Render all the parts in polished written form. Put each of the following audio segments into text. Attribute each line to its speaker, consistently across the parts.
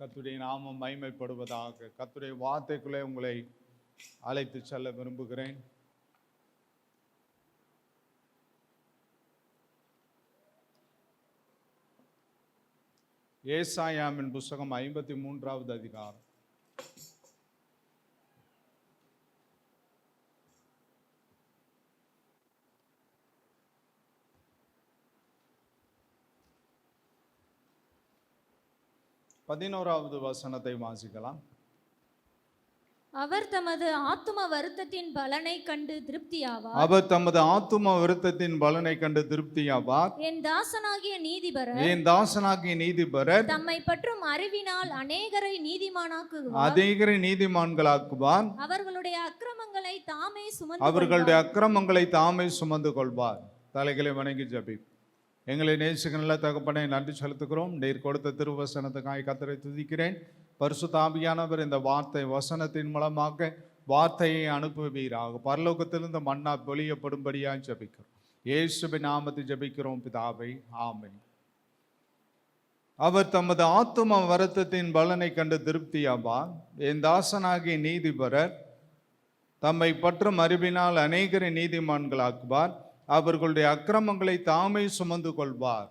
Speaker 1: கர்த்தருடைய நாமம் மகிமைப்படுவதாக. கர்த்தருடைய வார்த்தைக்குள்ளே உங்களை அழைத்து செல்ல விரும்புகிறேன். ஏசாயாவின் புஸ்தகம் 53வது அதிகாரம். பதினோராவது வசனத்தை வாசிக்கலாம்.
Speaker 2: அவர் தமது ஆத்தும வருத்தத்தின் பலனை கண்டு திருப்தியாவார்.
Speaker 1: அவர் தமது ஆத்தும வருத்தத்தின் பலனை கண்டு திருப்தியாவார்.
Speaker 2: என் தாசனாகிய
Speaker 1: நீதிபரர்
Speaker 2: தம்மை பற்றும் அறிவினால் அநேகரை
Speaker 1: நீதிமான்களாக்குவார்.
Speaker 2: அவர்களுடைய
Speaker 1: அக்கிரமங்களை தாமே சுமந்து கொள்வார். தலைகளை வணங்கி ஜெபி. எங்களை நேசிக்க நல்ல தகப்பனை நன்றி செலுத்துகிறோம். நீர் கொடுத்த திருவசனத்துக்காய் கர்த்தரை துதிக்கிறேன். பரிசுத்த ஆவியானவர் இந்த வார்த்தை வசனத்தின் மூலமாக வார்த்தையை அனுப்புவீராக. பரலோகத்திலிருந்து மன்னா பொழியப்படும்படியாக ஜெபிக்கிறோம். இயேசுவின் நாமத்தில் ஜெபிக்கிறோம் பிதாவே, ஆமென். அவர் தமது ஆத்தும வருத்தத்தின் பலனை கண்டு திருப்தியாவார். என் தாசனாகிய நீதிபரர் தம்மை பற்றும் அறிவினால் அநேகரை நீதிமான்களாக்குவார். அவர்களுடைய அக்கிரமங்களை தாமே சுமந்து கொள்வார்.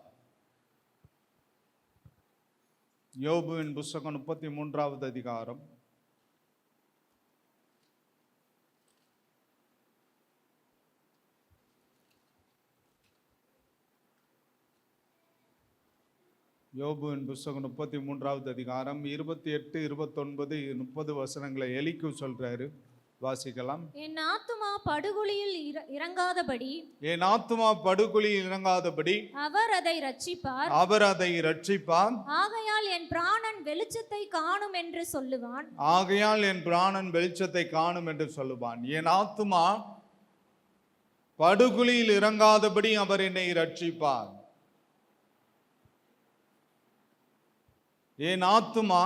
Speaker 1: யோபுவின் புஸ்தகம் 33வது அதிகாரம். யோபுவின் புஸ்தகம் 33வது அதிகாரம் 28, 29, 30 வசனங்களை எலிக்கு சொல்றாரு. வாசிக்கலாம்.
Speaker 2: என் ஆத்துமா படுகுழியில் இறங்காதபடி
Speaker 1: அவர் அதை இரட்சிப்பார்.
Speaker 2: ஆகையால் என் பிராணன் வெளிச்சத்தை காணும் என்று சொல்லுவான்.
Speaker 1: என் ஆத்துமா படுகுழியில் இறங்காதபடி அவர் என்னை இரட்சிப்பார். என் ஆத்துமா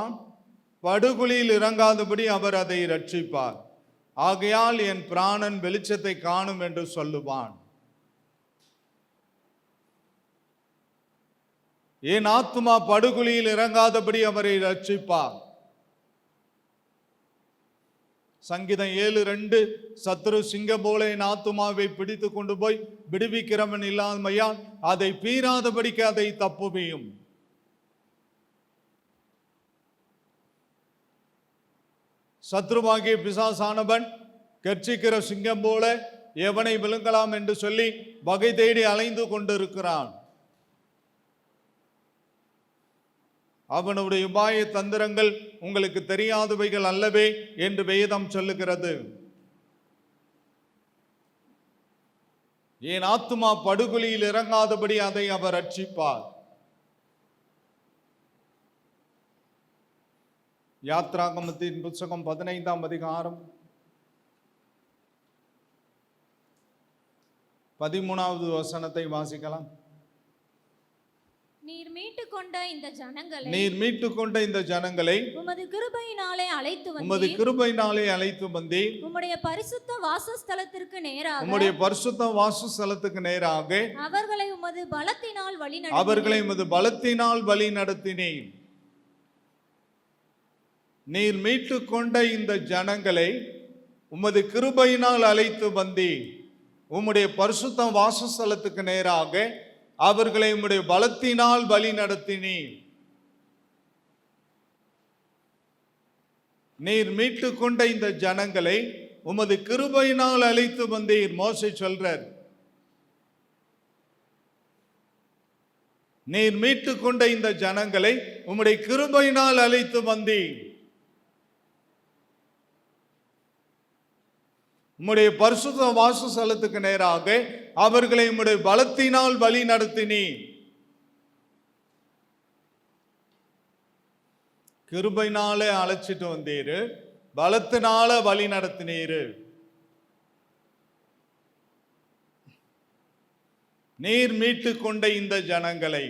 Speaker 1: படுகுழியில் இறங்காதபடி அவர் அதை இரட்சிப்பார். ஆகையால் என் பிராணன் வெளிச்சத்தை காணும் என்று சொல்லுவான். என் ஆத்துமா படுகுழியில் இறங்காதபடி அவரை ரட்சிப்பார். சங்கீதம் 7:2 சத்துரு சிங்கம் போல என் ஆத்துமாவை பிடித்து கொண்டு போய் விடுவிக்கிறவன் இல்லாமையால் அதை பீறாதபடிக்கு அதை தப்புவியும். சத்ருவாகிய பிசாசானவன் கர்ச்சிக்கிற சிங்கம் போல எவனை விழுங்கலாம் என்று சொல்லி வகை தேடி அலைந்து கொண்டிருக்கிறான். அவனுடைய உபாய தந்திரங்கள் உங்களுக்கு தெரியாதவைகள் அல்லவே என்று வேதம் சொல்லுகிறது. என் ஆத்துமா படுகுழியில் இறங்காதபடி அதை அவர் ரட்சிப்பார். யாத்ராகமத்தின் புத்தகம் 15ஆம் அதிகாரம் 13வது வசனத்தை வாசிக்கலாம்.
Speaker 2: நீர் மீட்டுக் கொண்ட இந்த ஜனங்களை உமது கிருபையினாலே
Speaker 1: அழைத்து வந்தீர்.
Speaker 2: உம்முடைய பரிசுத்த வாசஸ்தலத்துக்கு நேராக அவர்களை உமது
Speaker 1: பலத்தினால் வழி நடத்தினீர். நீர் மீட்டு கொண்ட இந்த ஜனங்களை உமது கிருபையினால் அழைத்து வந்தீர். உம்முடைய பரிசுத்த வாசஸ்தலத்துக்கு நேராக அவர்களை உம்முடைய பலத்தினால் வழி நடத்தினீர். நீர் மீட்டு கொண்ட இந்த ஜனங்களை உமது கிருபையினால் அழைத்து வந்தீர். மோசே சொல்றார், நீர் மீட்டு கொண்ட இந்த ஜனங்களை உம்முடைய கிருபையினால் அழைத்து வந்தீர். உம்முடைய பரிசுத்த வாசஸ்தலத்துக்கு நேராக அவர்களை உம்முடைய பலத்தினால் வழி நடத்தினீர். கிருபையினாலே அழைச்சிட்டு வந்தீரு, பலத்தினால வழி நடத்தினீரு. நீர் மீட்டு கொண்ட இந்த ஜனங்களை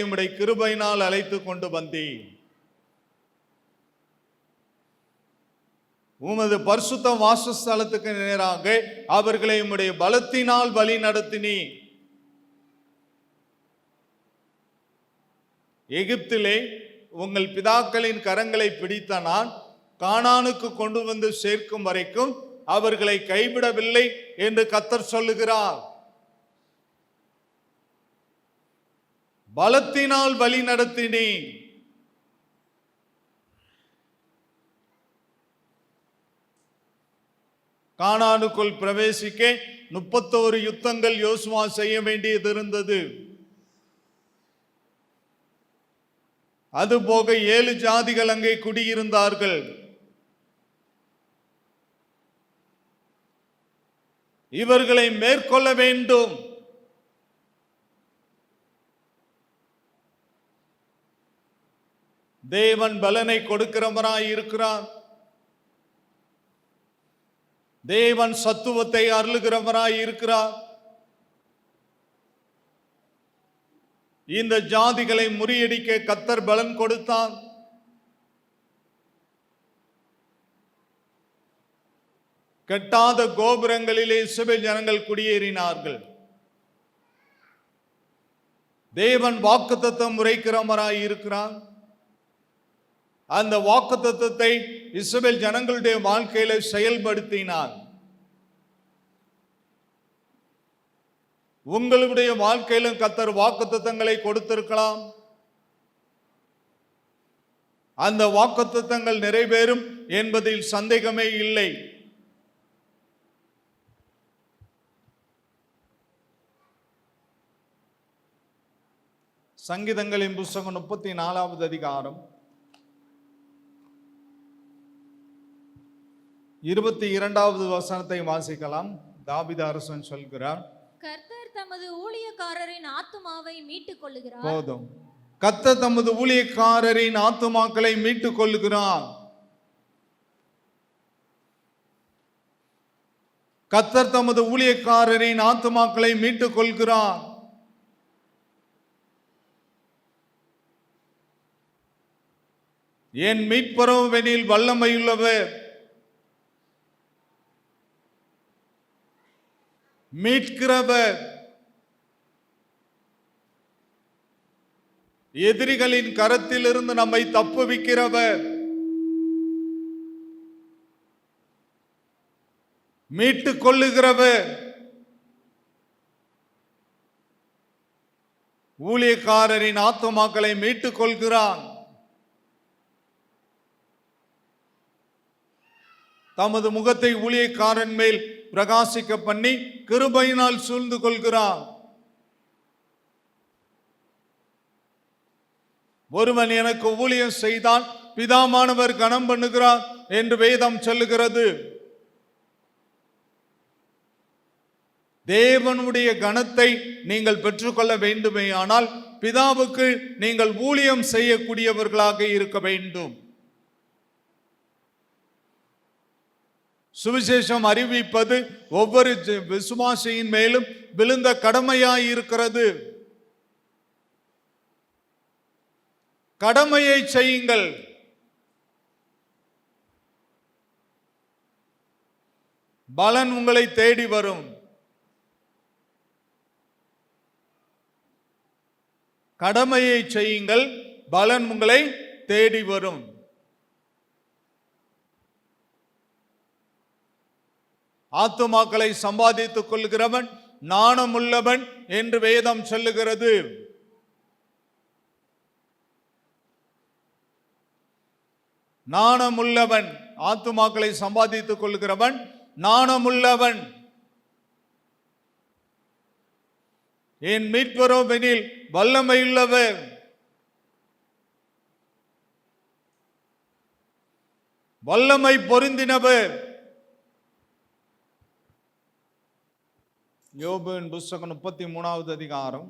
Speaker 1: உம்முடைய கிருபையினால் அழைத்து கொண்டு வந்தீர். உமது பரிசுத்த வாசஸ்தலத்துக்கு நேராக அவர்களை உம்முடைய பலத்தினால் வழி நடத்தினீர். எகிப்திலே உங்கள் பிதாக்களின் கரங்களை பிடித்த நான் கானானுக்கு கொண்டு வந்து சேர்க்கும் வரைக்கும் அவர்களை கைவிடவில்லை என்று கர்த்தர் சொல்லுகிறார். பலத்தினால் வழி நடத்தினேன். கானானுக்குள் பிரவேசிக்க 31 யுத்தங்கள் யோசுவா செய்ய வேண்டியது இருந்தது. அதுபோக 7 ஜாதிகள் அங்கே குடியிருந்தார்கள். இவர்களை மேற்கொள்ள வேண்டும். தேவன் பலனை கொடுக்கிறவராய் இருக்கிறார். தேவன் சத்துவத்தை அருளுகிறவராய் இருக்கிறார். இந்த ஜாதிகளை முறியடிக்க கர்த்தர் பலன் கொடுத்தார். கட்டாத கோபுரங்களிலே இஸ்ரவேல் ஜனங்கள் குடியேறினார்கள். தேவன் வாக்குத்தத்தம் உரைக்கிறவராய் இருக்கிறார். அந்த வாக்குத்தத்தத்தை இஸ்ரவேல் ஜனங்களுடைய வாழ்க்கையில செயல்படுத்தினார். உங்களுடைய வாழ்க்கையிலும் கர்த்தர் வாக்குத்தத்தங்களை கொடுத்திருக்கலாம். அந்த வாக்குத்தத்தங்கள் நிறைவேறும் என்பதில் சந்தேகமே இல்லை. சங்கீதங்களின் புஸ்தகம் 34வது அதிகாரம் 22வது வசனத்தை வாசிக்கலாம். தாவீது அரசன் சொல்கிறார்,
Speaker 2: கர்த்தர் தமது ஊழியக்காரரின் ஆத்துமாவை மீட்டுக் கொள்ளுகிறார்.
Speaker 1: போதும். கர்த்தர் தமது ஊழியக்காரரின் ஆத்துமாக்களை மீட்டுக் கொள்ளுகிறார். கர்த்தர் தமது ஊழியக்காரரின் ஆத்துமாக்களை மீட்டுக் கொள்கிறார். என் மீட்பரவெனில் வல்லமையுள்ளவர், மீட்கிறவர், எதிரிகளின் கரத்திலிருந்து நம்மை தப்புவிக்கிறவர், மீட்டுக் கொள்ளுகிறவர். ஊழியக்காரரின் ஆத்துமாக்களை மீட்டுக் கொள்கிறான். தமது முகத்தை ஊழியக்காரன் மேல் பிரகாசிக்க பண்ணி கிருபையினால் சூழ்ந்து கொள்கிறார். ஒருவன் எனக்கு ஊழியம் செய்தால் பிதாமானவர் கனம் பண்ணுகிறார் என்று வேதம் சொல்லுகிறது. தேவனுடைய கனத்தை நீங்கள் பெற்றுக்கொள்ள வேண்டுமே ஆனால் பிதாவுக்கு நீங்கள் ஊழியம் செய்யக்கூடியவர்களாக இருக்க வேண்டும். சுவிசேஷம் அறிவிப்பது ஒவ்வொரு விசுவாசியின் மேலும் விழுந்த கடமையாய் இருக்கிறது. கடமையை செய்யுங்கள். பலன் உங்களை தேடி வரும். கடமையை செய்யுங்கள், பலன் உங்களை தேடி வரும். ஆத்துமாக்களை சம்பாதித்துக் கொள்கிறவன் நாணமுள்ளவன் என்று வேதம் சொல்லுகிறது. நாணமுள்ளவன், ஆத்துமாக்களை சம்பாதித்துக் கொள்கிறவன் நாணமுள்ளவன். என் மீட்பரோவெனில் வல்லமையுள்ளவர், வல்லமை பொருந்தினவர். யோபுவின் புஸ்தகம் 33வது அதிகாரம்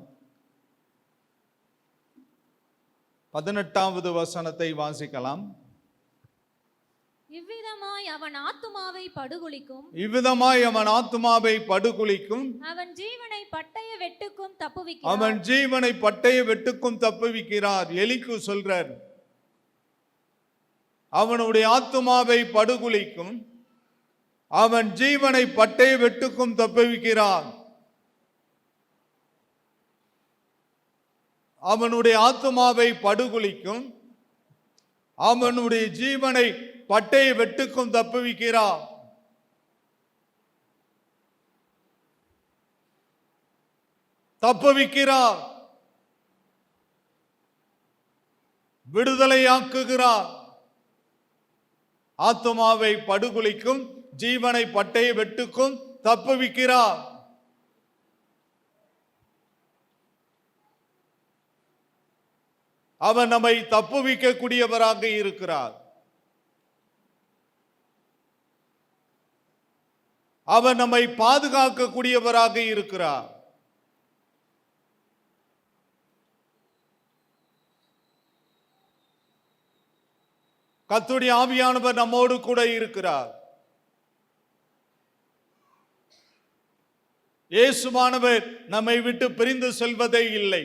Speaker 1: 18வது வசனத்தை வாசிக்கலாம்.
Speaker 2: இவ்விதமாய் அவன் ஆத்துமாவை படுகுழிக்கும்,
Speaker 1: இவ்விதமாய் அவன் ஆத்துமாவை படுகுழிக்கும்,
Speaker 2: அவன் ஜீவனை பட்டய வெட்டுக்கும் தப்புவிக்கிறார்.
Speaker 1: அவன் ஜீவனை பட்டய வெட்டுக்கும் தப்புவிக்கிறார். எலிக்கு சொல்றார், அவனுடைய ஆத்துமாவை படுகுழிக்கும், அவன் ஜீவனை பட்டய வெட்டுக்கும் தப்புவிக்கிறார். அவனுடைய ஆத்துமாவை படுகொலிக்கும், அவனுடைய ஜீவனை பட்டய வெட்டுக்கும் தப்புவிக்கிறார். தப்புவிக்கிறார், விடுதலையாக்குகிறார். ஆத்துமாவை படுகொலிக்கும், ஜீவனை பட்டய வெட்டுக்கும் தப்புவிக்கிறார். அவர் நம்மை தப்புவிக்கக்கூடியவராக இருக்கிறார். அவர் நம்மை பாதுகாக்கக்கூடியவராக இருக்கிறார். கர்த்தருடைய ஆவியானவர் நம்மோடு கூட இருக்கிறார். இயேசுவானவர் நம்மை விட்டு பிரிந்து செல்வதே இல்லை.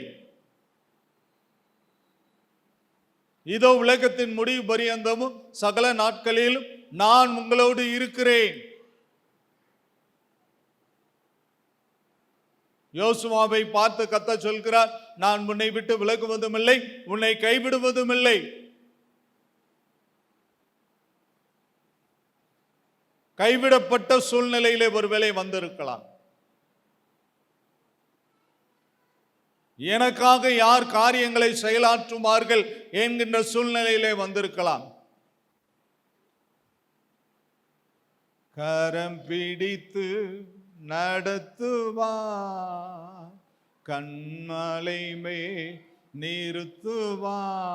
Speaker 1: இதோ உலகத்தின் முடிவு பரியந்தமும் சகல நாட்களிலும் நான் உங்களோடு இருக்கிறேன். யோசுவாவை பார்த்து கர்த்தர் சொல்கிறார், நான் உன்னை விட்டு விலகுவதும் இல்லை, உன்னை கைவிடுவதும் இல்லை. கைவிடப்பட்ட சூழ்நிலையிலே ஒருவேளை வந்திருக்கலாம். எனக்காக யார் காரியங்களை செயலாற்றுவார்கள் என்கின்ற சூழ்நிலையிலே வந்திருக்கலாம். கரம் பிடித்து நடத்துவார், கண்மலை மேல் நிறுத்துவார்.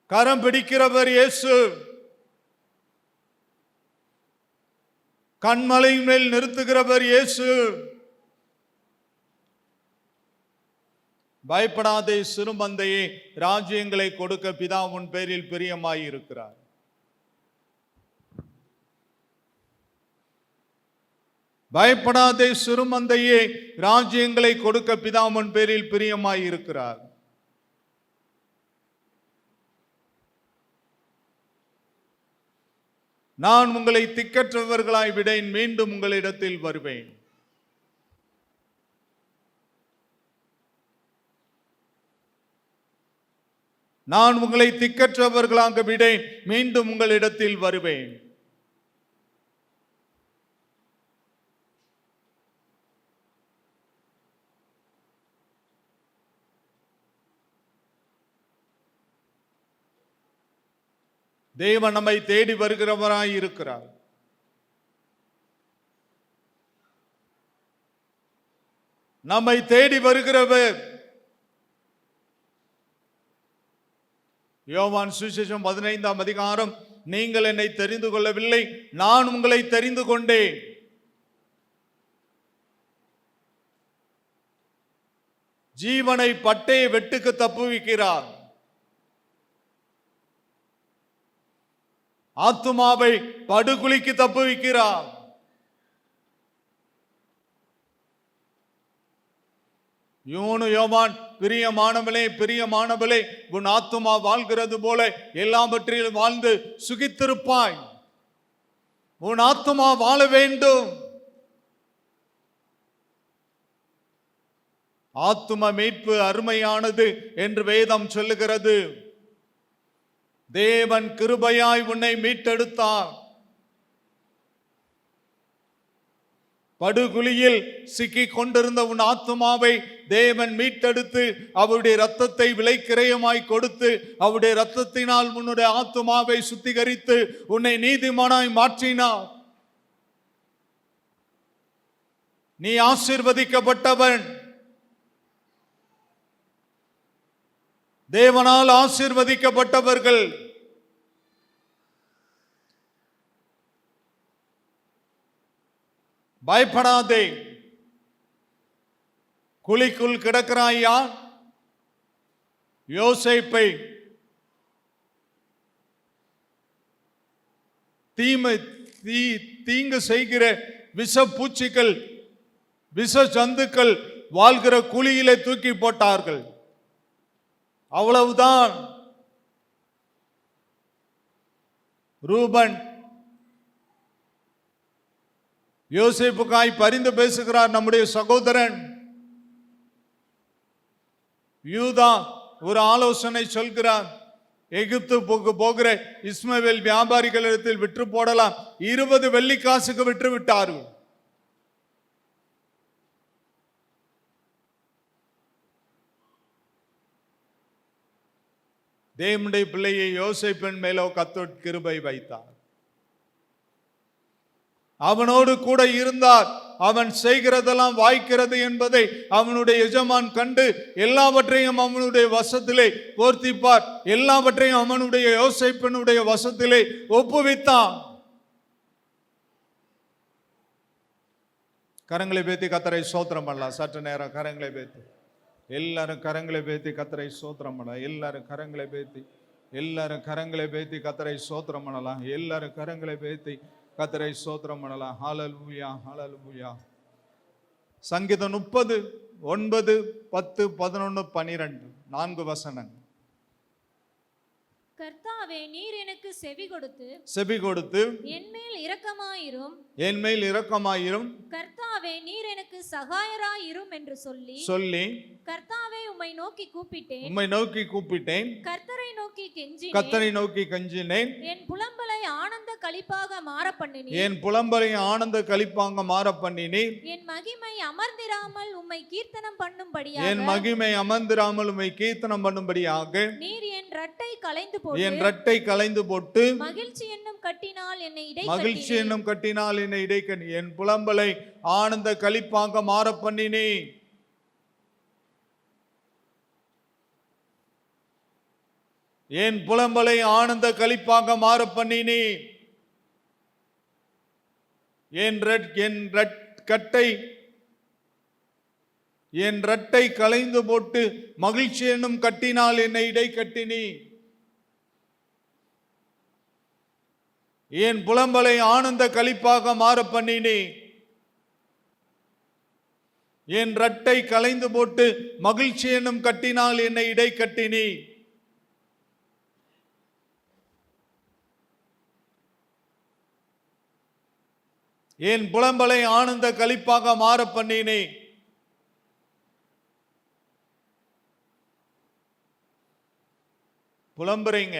Speaker 1: கரம் பிடிக்கிறவர் இயேசு, கண்மலை மேல் நிறுத்துகிறவர் இயேசு. பயப்படாதே சிறுமந்தையே, ராஜ்யங்களை கொடுக்க பிதா உன் பேரில் பிரியமாயிருக்கிறார். பயப்படாதே சிறுமந்தையே, ராஜ்யங்களை கொடுக்க பிதா உன் பேரில் பிரியமாயிருக்கிறார். நான் உங்களை திக்கற்றவர்களாய் விடேன், மீண்டும் உங்களிடத்தில் வருவேன். நான் உங்களை திக்கற்றவர்களாக விடேன், மீண்டும் உங்களிடத்தில் வருவேன். தேவன் நம்மை தேடி வருகிறவராய் இருக்கிறார். நம்மை தேடி வருகிறவர். யோவான் சுவிசேஷம் 15ஆம் அதிகாரம், நீங்கள் என்னை தெரிந்து கொள்ளவில்லை, நான் உங்களை தெரிந்து கொண்டேன். ஜீவனை பட்டய வெட்டுக்கு தப்புவிக்கிறார். ஆத்துமாவை படுகுழிக்கு தப்புவிக்கிறார். யோவான், பிரியமானவளே பிரியமானவளே, உன் ஆத்துமா வாழ்கிறது போல எல்லாவற்றிலும் வாழ்ந்து சுகித்திருப்பாய். உன் ஆத்துமா வாழ வேண்டும். ஆத்தும மீட்பு அருமையானது என்று வேதம் சொல்லுகிறது. தேவன் கிருபையாய் உன்னை மீட்டெடுத்தார். படுகுழியில் சிக்கிக் கொண்டிருந்த உன் ஆத்துமாவை தேவன் மீட்டெடுத்து அவருடைய இரத்தத்தை விலைக்கிரயமாய் கொடுத்து அவருடைய இரத்தத்தினால் உன்னுடைய ஆத்துமாவை சுத்திகரித்து உன்னை நீதிமானாய் மாற்றினார். நீ ஆசீர்வதிக்கப்பட்டவன். தேவனால் ஆசீர்வதிக்கப்பட்டவர்கள். பயப்படாதே. குழிக்குள் கிடக்கிறாயா? யோசேப்பை தீங்கு செய்கிற விஷ பூச்சிகள், விஷ ஜந்துக்கள் வாழ்கிற குழியிலே தூக்கி போட்டார்கள். அவ்வளவுதான். ரூபன் யோசேப்புக்காய் பரிந்து பேசுகிறார் நம்முடைய சகோதரன் யூதா. ஒரு ஆலோசனை சொல்கிறார், எகிப்து போகிற இஸ்மவேல் வியாபாரிகளிடத்தில் விற்று போடலாம். 20 வெள்ளிக்காசுக்கு விற்று விட்டார்கள். தேவனுடைய பிள்ளையை யோசேப்பின் மேலோ கர்த்தர் கிருபை வைத்தார். அவனோடு கூட இருந்தார். அவன் செய்கிறதெல்லாம் வாய்க்கிறது என்பதை அவனுடைய எஜமான் கண்டு எல்லாவற்றையும் அவனுடைய வசத்திலே போர்த்திப்பார், எல்லாவற்றையும் அவனுடைய யோசேப்பினுடைய வசத்திலே ஒப்புவித்தான். கரங்களை பேத்தி கர்த்தரை ஸ்தோத்திரம் பண்ணலாம். சற்று நேரம் கரங்களை பேத்தி எல்லாரும் கரங்களை பேத்தி கர்த்தரை ஸ்தோத்திரம் பண்ணலாம். எல்லாரும் கரங்களை பேத்தி கர்த்தரை ஸ்தோத்திரம் பண்ணலாம். எல்லாரும் கரங்களை பேத்தி கர்த்தரை ஸ்தோத்திரம் பண்ணலாம். ஹல்லேலூயா, ஹல்லேலூயா. சங்கீதம் 30, 9, 10, 11, 12 4 வசனங்கள்.
Speaker 2: கர்த்தாவே, நீர் எனக்கு செவி
Speaker 1: கொடுத்து
Speaker 2: என்மேல் இரக்கமாயிரும். கர்த்தாவே, நீர் எனக்கு சகாயராயிரும் என்று சொல்லி கர்த்தாவே, உம்மை நோக்கி கூப்பிட்டேன். கர்த்தரை நோக்கி கெஞ்சினேன். என் புலம்பலை ஆனந்த களிப்பாக மாற பண்ணினீர். என் மகிமை அமர்ந்திராமல் உம்மை கீர்த்தனம் பண்ணும்படியாக நீர் என் ரட்டை களைந்து போட்டு மகிழ்ச்சி என்னும் கட்டினால் என்னை இடைக்கட்டி
Speaker 1: என் புலம்பலை ஆனந்த களிப்பாக மாற பண்ணினே. என் புலம்பலை ஆனந்த களிப்பாக மாற பண்ணினே. என் ரட்டை களைந்து போட்டு மகிழ்ச்சி என்னும் கட்டினால் என்னை இடைக்கட்டினி. என் புலம்பலை ஆனந்த களிப்பாக மாற பண்ணினே. என் ரட்டை களைந்து போட்டு மகிழ்ச்சி என்னும் கட்டினால் என்னை இடைக்கட்டினி. என் புலம்பலை ஆனந்த களிப்பாக மாற பண்ணினே. புலம்புறீங்க,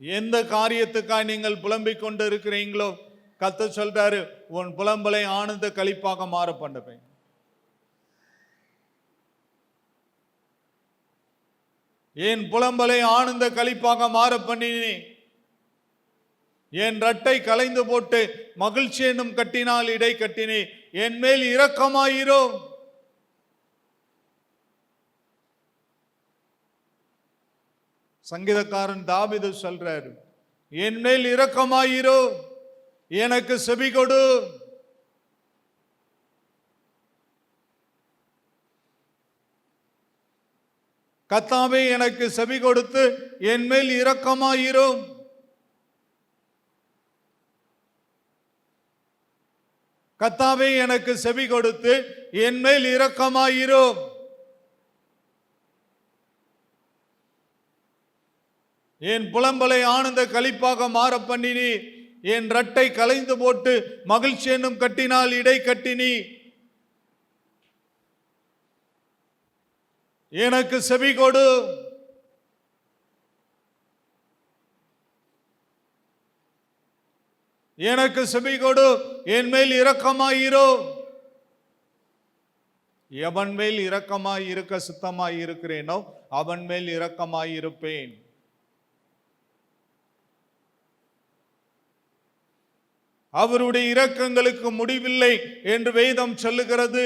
Speaker 1: எந்த காரியத்துக்காக நீங்கள் புலம்பிக் கொண்டு இருக்கிறீங்களோ கர்த்தர் சொல்றாரு, உன் புலம்பலை ஆனந்த களிப்பாக மாற பண்ணுவேன். என் புலம்பலை ஆனந்த களிப்பாக மாற பண்ணினே. என் ரட்டை களைந்து போட்டு மகிழ்ச்சி என்னும் கட்டினால் இடை கட்டினே. என் மேல் இரக்கமாயிரோ. சங்கீதக்காரன் தாவீது சொல்றாரு, என் மேல் இரக்கமாயிரோ, எனக்கு செவி கொடு. கர்த்தாவே, எனக்கு செவி கொடுத்து என் மேல் இரக்கமாயிரும். கர்த்தாவே, எனக்கு செவி கொடுத்து என் மேல் இரக்கமாயிரும். என் புலம்பலை ஆனந்த களிப்பாக மாற பண்ணினி. என் ரட்டை களைந்து போட்டு மகிழ்ச்சி என்னும் கட்டினால் இடை கட்டினி. எனக்கு செவி கொடு. எனக்கு செவி கொடு. என் மேல் இரக்கமாயிரோ. எவன் மேல் இரக்கமாய் இருக்க சித்தமாய் இருக்கிறேனோ அவன் மேல் இரக்கமாயிருப்பேன். அவருடைய இரக்கங்களுக்கு முடிவில்லை என்று வேதம் சொல்லுகிறது.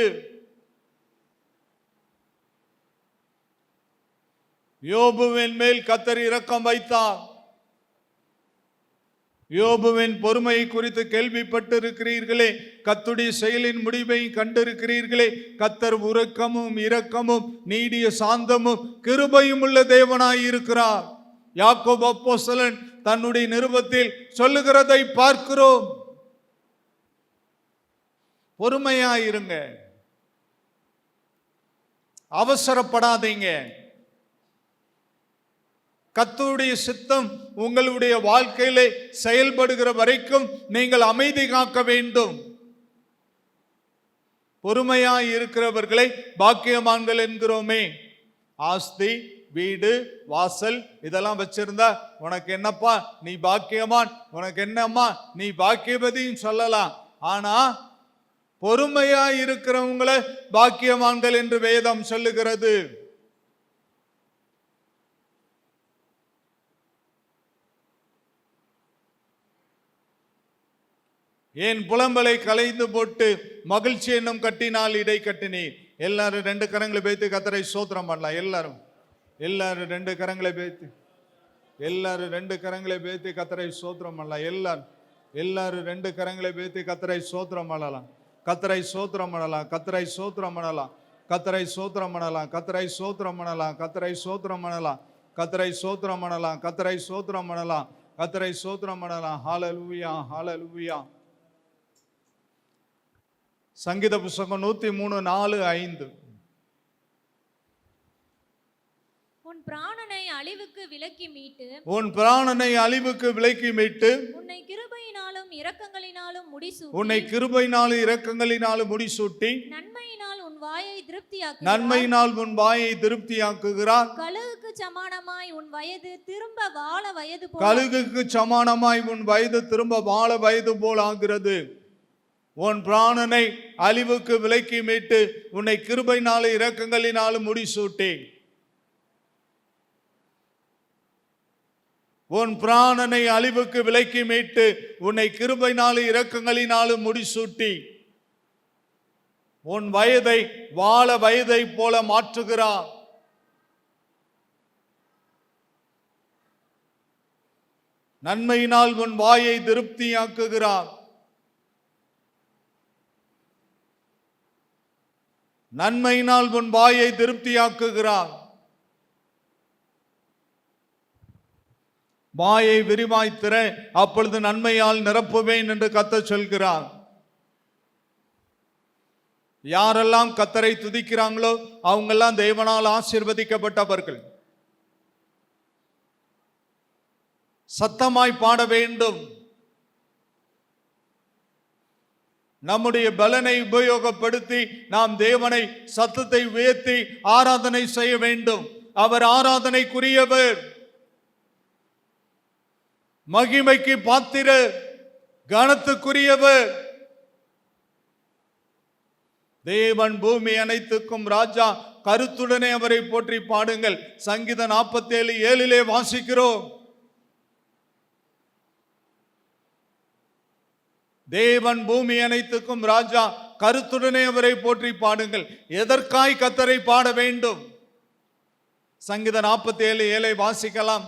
Speaker 1: யோபுவின் மேல் கர்த்தர் இரக்கம் வைத்தார். யோபுவின் பொறுமையை குறித்து கேள்விப்பட்டு இருக்கிறீர்களே, கர்த்தருடைய செயலின் முடிவை கண்டிருக்கிறீர்களே. கர்த்தர் உரக்கமும் இரக்கமும் நீடிய சாந்தமும் கிருபையும் உள்ள தேவனாய் இருக்கிறார். யாக்கோபு அப்போஸ்தலன் தன்னுடைய நிருபத்தில் சொல்லுகிறதை பார்க்கிறோம். பொறுமையாயிருங்க, அவசரப்படாதீங்க. கர்த்தருடைய சித்தம் உங்களுடைய வாழ்க்கையிலே செயல்படுகிற வரைக்கும் நீங்கள் அமைதி காக்க வேண்டும். பொறுமையாய் இருக்கிறவர்களை பாக்கியவான்கள் என்கிறோமே. ஆஸ்தி, வீடு, வாசல் இதெல்லாம் வச்சிருந்தா உனக்கு என்னப்பா நீ பாக்கியவான், உனக்கு என்னம்மா நீ பாக்கியவதின்னு சொல்லலாம். ஆனா பொறுமையாய் இருக்கிறவங்களை பாக்கியவான்கள் என்று வேதம் சொல்லுகிறது. ஏன் புலம்பலை கலைந்து போட்டு மகிழ்ச்சி என்னும் கட்டினால் இடை கட்டினீர். எல்லாரும் 2 கரங்களை பேத்து கர்த்தரை ஸ்தோத்திரம் பண்ணலாம். எல்லாரும் 2 கரங்களை பேத்து, எல்லாரும் 2 கரங்களை பேத்து கர்த்தரை ஸ்தோத்திரம் பண்ணலாம். எல்லாரும் 2 கரங்களை பேத்து கர்த்தரை ஸ்தோத்திரம் பண்ணலாம். கர்த்தரை ஸ்தோத்திரம் பண்ணலாம். கர்த்தரை ஸ்தோத்திரம் பண்ணலாம். கர்த்தரை ஸ்தோத்திரம் பண்ணலாம். கர்த்தரை ஸ்தோத்திரம் பண்ணலாம். கர்த்தரை ஸ்தோத்திரம் பண்ணலாம். கர்த்தரை ஸ்தோத்திரம் பண்ணலாம். கர்த்தரை ஸ்தோத்திரம் பண்ணலாம். கர்த்தரை ஸ்தோத்திரம் பண்ணலாம். ஹல்லேலூயா, ஹல்லேலூயா. சங்கீத புத்தகம் 103:4-5.
Speaker 2: உன் பிராணனை அழிவுக்கு விலக்கி மீட்டு,
Speaker 1: உன் பிராணனை அழிவுக்கு விலக்கி மீட்டு,
Speaker 2: உன்னை கிருபையினாலும் இரக்கங்களினாலும் முடிசூட்டி,
Speaker 1: உன்னை கிருபையினாலும் இரக்கங்களினாலும் முடிசூட்டி,
Speaker 2: நன்மையினால் உன் வாயை திருப்தியாக்குகிறார்.
Speaker 1: நன்மையினால் உன் வாயை திருப்தியாக்குகிறார்.
Speaker 2: கழுகுக்கு சமானமாய் உன் வயது திரும்ப வாழ வயது போல,
Speaker 1: கழுகுக்கு சமானமாய் உன் வயது திரும்ப வாழ வயது போல் ஆகிறது. உன் பிராணனை அழிவுக்கு விலக்கி மீட்டு, உன்னை கிருபையினாலும் இரக்கங்களினாலும் முடிசூட்டி, உன் பிராணனை அழிவுக்கு விலக்கி மீட்டு, உன்னை கிருபையினாலும் இரக்கங்களினாலும் முடிசூட்டி, உன் வயதை வாழ வயதை போல மாற்றுகிறார். நன்மையினால் உன் வாயை திருப்தியாக்குகிறார். நன்மையினால் உன் வாயை திருப்தியாக்குகிறார். வாயை விரிவாய்த்திர, அப்பொழுது நன்மையால் நிரப்புவேன் என்று கர்த்தர் சொல்கிறார். யாரெல்லாம் கர்த்தரை துதிக்கிறாங்களோ அவங்கெல்லாம் தேவனால் ஆசீர்வதிக்கப்பட்டவர்கள். சத்தமாய் பாட வேண்டும். நம்முடைய பலனை உபயோகப்படுத்தி நாம் தேவனை சத்தத்தை உயர்த்தி ஆராதனை செய்ய வேண்டும். அவர் ஆராதனைக்குரியவர், மகிமைக்கு பாத்திரர், கனத்துக்குரியவர். தேவன் பூமி அனைத்துக்கும் ராஜா, கருத்துடனே அவரை போற்றி பாடுங்கள். சங்கீதம் 47:7 வாசிக்கிறோம். தேவன் பூமி அனைத்துக்கும் ராஜா, கருத்துடனே அவரை போற்றி பாடுங்கள். எதற்காய் கர்த்தரை பாட வேண்டும்? சங்கீதம் 47:7 வாசிக்கலாம்.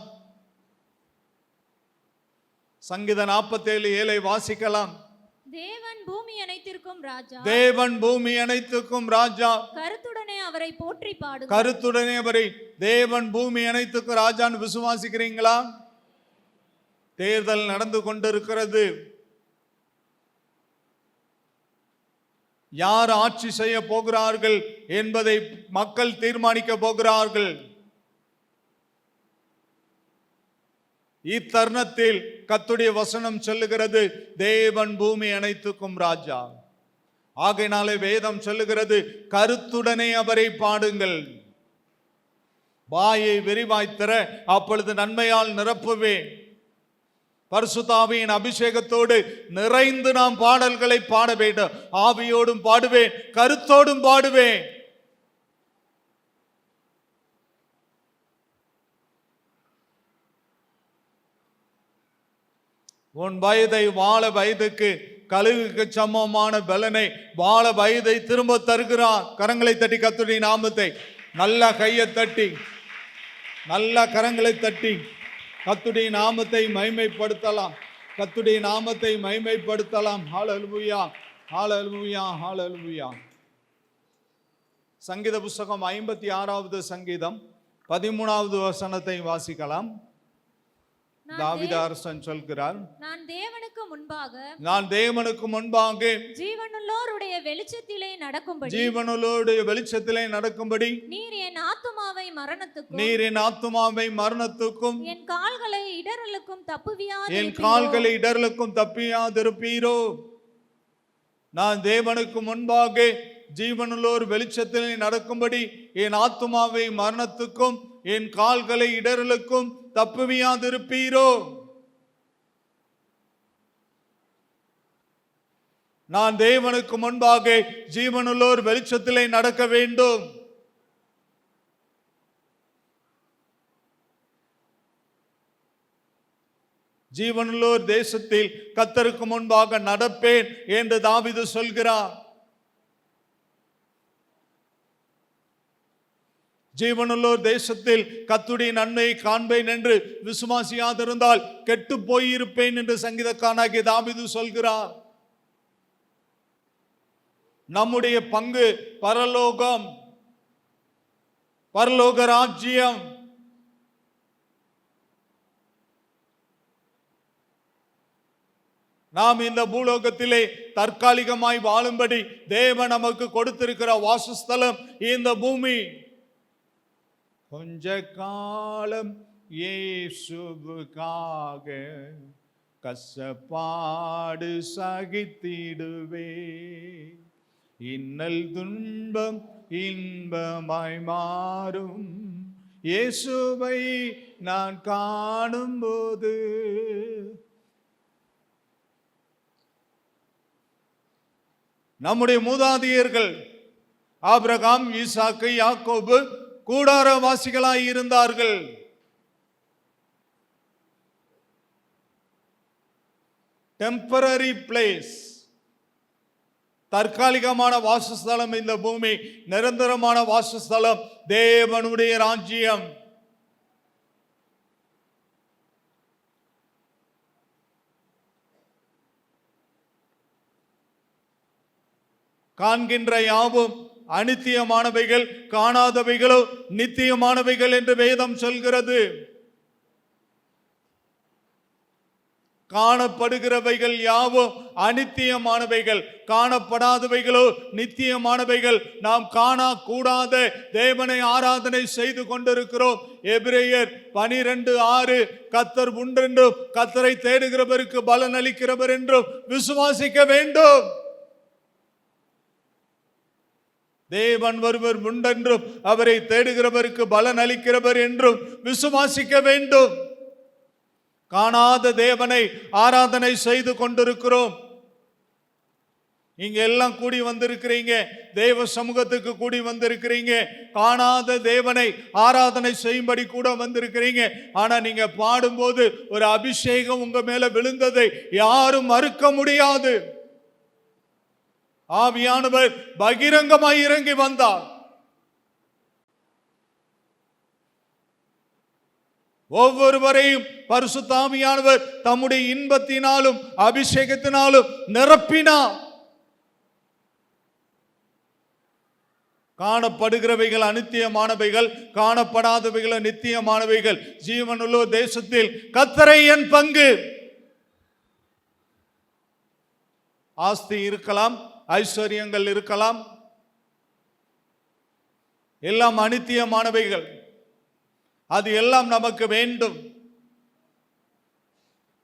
Speaker 1: சங்கீதம் 47:7 வாசிக்கலாம்.
Speaker 2: தேவன் பூமி அனைத்திற்கும் ராஜா,
Speaker 1: தேவன் பூமி அனைத்துக்கும் ராஜா,
Speaker 2: கருத்துடனே அவரை போற்றி பாடுங்கள்.
Speaker 1: கருத்துடனே அவரை. தேவன் பூமி அனைத்துக்கும் ராஜான்னு விசுவாசிக்கிறீங்களா? தேர்தல் நடந்து கொண்டிருக்கிறது. யார் ஆட்சி செய்ய போகிறார்கள் என்பதை மக்கள் தீர்மானிக்க போகிறார்கள். இத்தருணத்தில் கர்த்தருடைய வசனம் சொல்லுகிறது, தேவன் பூமி அனைத்துக்கும் ராஜா. ஆகையினாலே வேதம் சொல்லுகிறது, கருத்துடனே அவரை பாடுங்கள். வாயை விரிவாய்த்திர, அப்பொழுது நன்மையால் நிரப்புவேன். பரிசுத்த ஆவியின் அபிஷேகத்தோடு நிறைந்து நாம் பாடல்களை பாட வேண்டும். ஆவியோடும் பாடுவேன், கருத்தோடும் பாடுவேன். உன் வயதை வாழ வயதுக்கு, கழுகுக்கு சமமான பலனை வாழ வயதை திரும்ப தருகிறார். கரங்களை தட்டி கர்த்தருடைய நாமத்தை, நல்ல கையை தட்டி, நல்ல கரங்களை தட்டி கர்த்தருடைய நாமத்தை மகிமைப்படுத்தலாம். கர்த்தருடைய நாமத்தை மகிமைப்படுத்தலாம். ஹல்லேலூயா, ஹல்லேலூயா, ஹல்லேலூயா. சங்கீத புத்தகம் 56வது சங்கீதம் 13வது வசனத்தை வாசிக்கலாம். தாவீது அரசன் சொல்கிறார்,
Speaker 2: நான் தேவனுக்கு முன்பாக
Speaker 1: நான் தேவனுக்கு முன்பாக
Speaker 2: ஜீவனுள்ளோருடைய வெளிச்சத்திலே நடக்கும்படி
Speaker 1: ஜீவனுள்ளோருடைய வெளிச்சத்திலே நடக்கும்படி
Speaker 2: நீர் என் ஆத்துமாவை மரணத்துக்கும்
Speaker 1: நீர் என் ஆத்துமாவை மரணத்துக்கும்
Speaker 2: என் கால்களை இடறலுக்கும்
Speaker 1: என் கால்களை இடறலுக்கும் தப்பியாதிருப்பீரோ. நான் தேவனுக்கு முன்பாக ஜீவனுள்ளோர் வெளிச்சத்திலே நடக்கும்படி என் ஆத்துமாவை மரணத்துக்கும் என் கால்களை இடறலுக்கும் தப்புவியாதிருப்பீரோ. நான் தேவனுக்கு முன்பாக ஜீவனுள்ளோர் வெளிச்சத்திலே நடக்க வேண்டும். ஜீவனுள்ளோர் தேசத்தில் கர்த்தருக்கு முன்பாக நடப்பேன் என்று தாவீது சொல்கிறார். ஜீவனுள்ளோர் தேசத்தில் கர்த்தருடைய நன்மையை காண்பேன் என்று விசுவாசியாதிருந்தால் கெட்டு போயிருப்பேன் என்று சங்கீதக்காரனாகிய தாவீது சொல்கிறார். நம்முடைய பங்கு பரலோகம், பரலோக ராஜ்யம். நாம் இந்த பூலோகத்திலே தற்காலிகமாய் வாழும்படி தேவன் நமக்கு கொடுத்திருக்கிற வாசஸ்தலம் இந்த பூமி. கொஞ்ச காலம் இயேசுவுக்காக கசப்பாடு சகித்திடுவே, இன்னல் துன்பம் இன்பமாய் மாறும் இயேசுவை நான் காணும்போது. நம்முடைய மூதாதையர்கள் ஆபிரகாம், ஈசாக்கு, யாக்கோபு கூடாரவாசிகளாய் இருந்தார்கள். டெம்பரரி பிளேஸ், தற்காலிகமான வாசஸ்தலம் இந்த பூமி, நிரந்தரமான வாசஸ்தலம் தேவனுடைய ராஜ்யம். காண்கின்ற யாவும் அநித்தியமானவைகள், காணாதவைகளோ நித்தியமானவைகள் என்று வேதம் சொல்கிறது. காணப்படுகிறவைகள் யாவும் அநித்தியமானவைகள், காணப்படாதவைகளோ நித்தியமானவைகள். நாம் காணக்கூடாத தேவனை ஆராதனை செய்து கொண்டிருக்கிறோம். எபிரேயர் 12:6 கர்த்தர் உண்டென்றும் கர்த்தரை தேடுகிறவருக்கு பலன் அளிக்கிறவர் என்றும் விசுவாசிக்க வேண்டும். தேவன் ஒருவர் உண்டென்றும் அவரை தேடுகிறவருக்கு பலன் அளிக்கிறவர் என்றும் விசுவாசிக்க வேண்டும். காணாத தேவனை ஆராதனை செய்து கொண்டிருக்கிறோம். இங்க எல்லாம் கூடி வந்திருக்கிறீங்க, தேவ சமூகத்துக்கு கூடி வந்திருக்கிறீங்க, காணாத தேவனை ஆராதனை செய்யும்படி கூட வந்திருக்கிறீங்க. ஆனா நீங்க பாடும்போது ஒரு அபிஷேகம் உங்க மேல விழுந்ததை யாரும் மறுக்க முடியாது. ஆவியானவர் பகிரங்கமாய் இறங்கி வந்தார். ஒவ்வொருவரையும் பரிசுத்த ஆவியானவர் தம்முடைய இன்பத்தினாலும் அபிஷேகத்தினாலும் நிரப்பினார். காணப்படுகிறவைகள் அநித்தியமானவைகள், காணப்படாதவைகள் நித்தியமானவைகள். ஜீவனுள்ள தேசத்தில் கர்த்தரை என் பங்கு. ஆஸ்தி இருக்கலாம், ஐஸ்வர்யங்கள் இருக்கலாம், எல்லாம் அநித்தியமானவைகள். அது எல்லாம் நமக்கு வேண்டும்.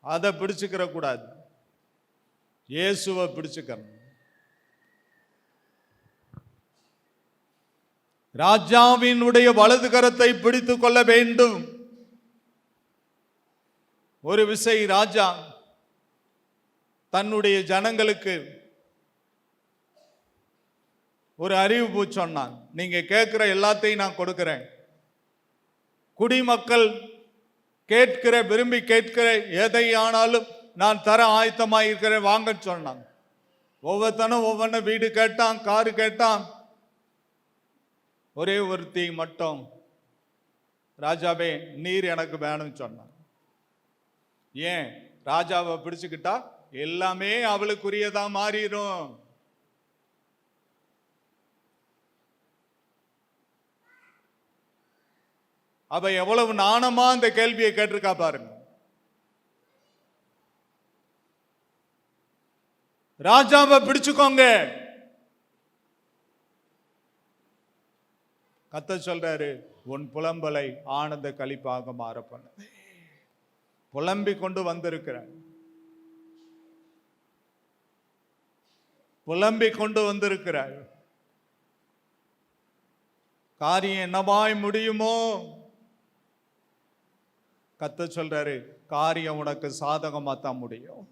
Speaker 1: அதை பிடிச்சுக்கிற கூடாது, இயேசுவை பிடிச்சுக்கணும். ராஜாவினுடைய வலது கரத்தை பிடித்துக் கொள்ள வேண்டும். ஒரு விசை ராஜா தன்னுடைய ஜனங்களுக்கு ஒரு அறிவிப்பு சொன்னான். நீங்க கேட்கிற எல்லாத்தையும் நான் கொடுக்கிறேன். குடிமக்கள் கேட்கிற, விரும்பி கேட்கிற எதை ஆனாலும் நான் தர ஆயத்தமாக இருக்கிறேன், வாங்க சொன்னான். ஒவ்வொருத்தனும் ஒவ்வொன்று வீடு கேட்டான், காரு கேட்டான். ஒரே ஒருத்தி மட்டும், ராஜாவே நீர் எனக்கு வேணும்னு சொன்னான். ஏன்? ராஜாவை பிடிச்சுக்கிட்டா எல்லாமே அவளுக்குரியதா மாறிடும். அவ எவ்வளவு நாணமா அந்த கேள்வியை கேட்டிருக்கா பாருங்க. ராஜாவை பிடிச்சுக்கோங்க. கர்த்தர் சொல்றாரு, உன் புலம்பலை ஆனந்த களிப்பாக மாற பண்ண. புலம்பி கொண்டு வந்திருக்கிறார், புலம்பி கொண்டு வந்திருக்கிறார். காரியம் என்னவாய் முடியுமோ? கர்த்தர் சொல்றாரு, காரியம் உனக்கு சாதகமா தான் முடியும்.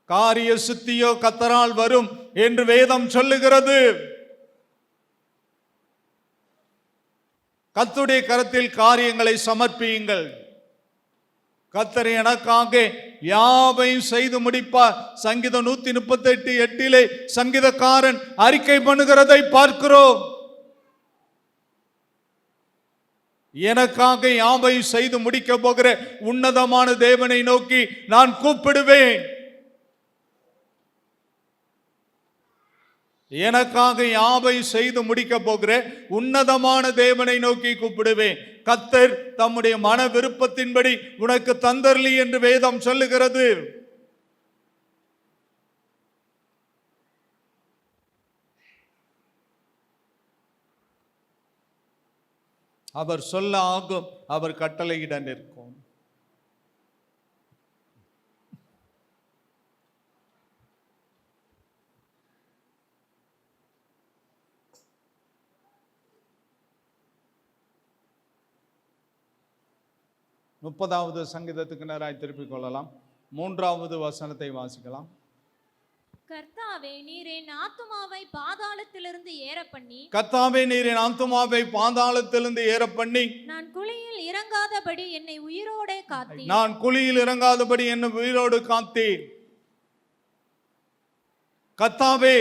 Speaker 1: காரிய சித்தியோ கர்த்தரால் வரும் என்று வேதம் சொல்லுகிறது. கர்த்தருடைய கரத்தில் காரியங்களை சமர்ப்பியுங்கள். கர்த்தர் எனக்காக யாவையும் செய்து முடிப்பார். சங்கீதம் 138:8 சங்கீதக்காரன் அறிக்கை பண்ணுகிறதை பார்க்கிறோம். எனக்காக யாவையும் செய்து முடிக்க போகிற உன்னதமான தேவனை நோக்கி நான் கூப்பிடுவேன். எனக்காக யாவை செய்து முடிக்க போகிற உன்னதமான தேவனை நோக்கி கூப்பிடுவேன். கர்த்தர் தம்முடைய மன விருப்பத்தின்படி உனக்கு தந்தர்லி என்று வேதம் சொல்லுகிறது. அவர் சொல்ல ஆகும், அவர் கட்டளையிட நிற்கும். முப்பதாவது சங்கீதத்துக்கு நேராய் திருப்பிக் கொள்ளலாம். 3வது வசனத்தை வாசிக்கலாம்.
Speaker 2: கர்த்தாவே, நீர் என் ஆத்துமாவை பாதாளத்திலிருந்து ஏற பண்ணி,
Speaker 1: கர்த்தாவே நீர் என் ஆத்துமாவை பாதாளத்திலிருந்து ஏற பண்ணி,
Speaker 2: நான் குழியில் இறங்காதபடி என்னை உயிரோடே காத்தீர்.
Speaker 1: நான் குழியில் இறங்காதபடி என்னை உயிரோடு காத்தீர். கர்த்தாவே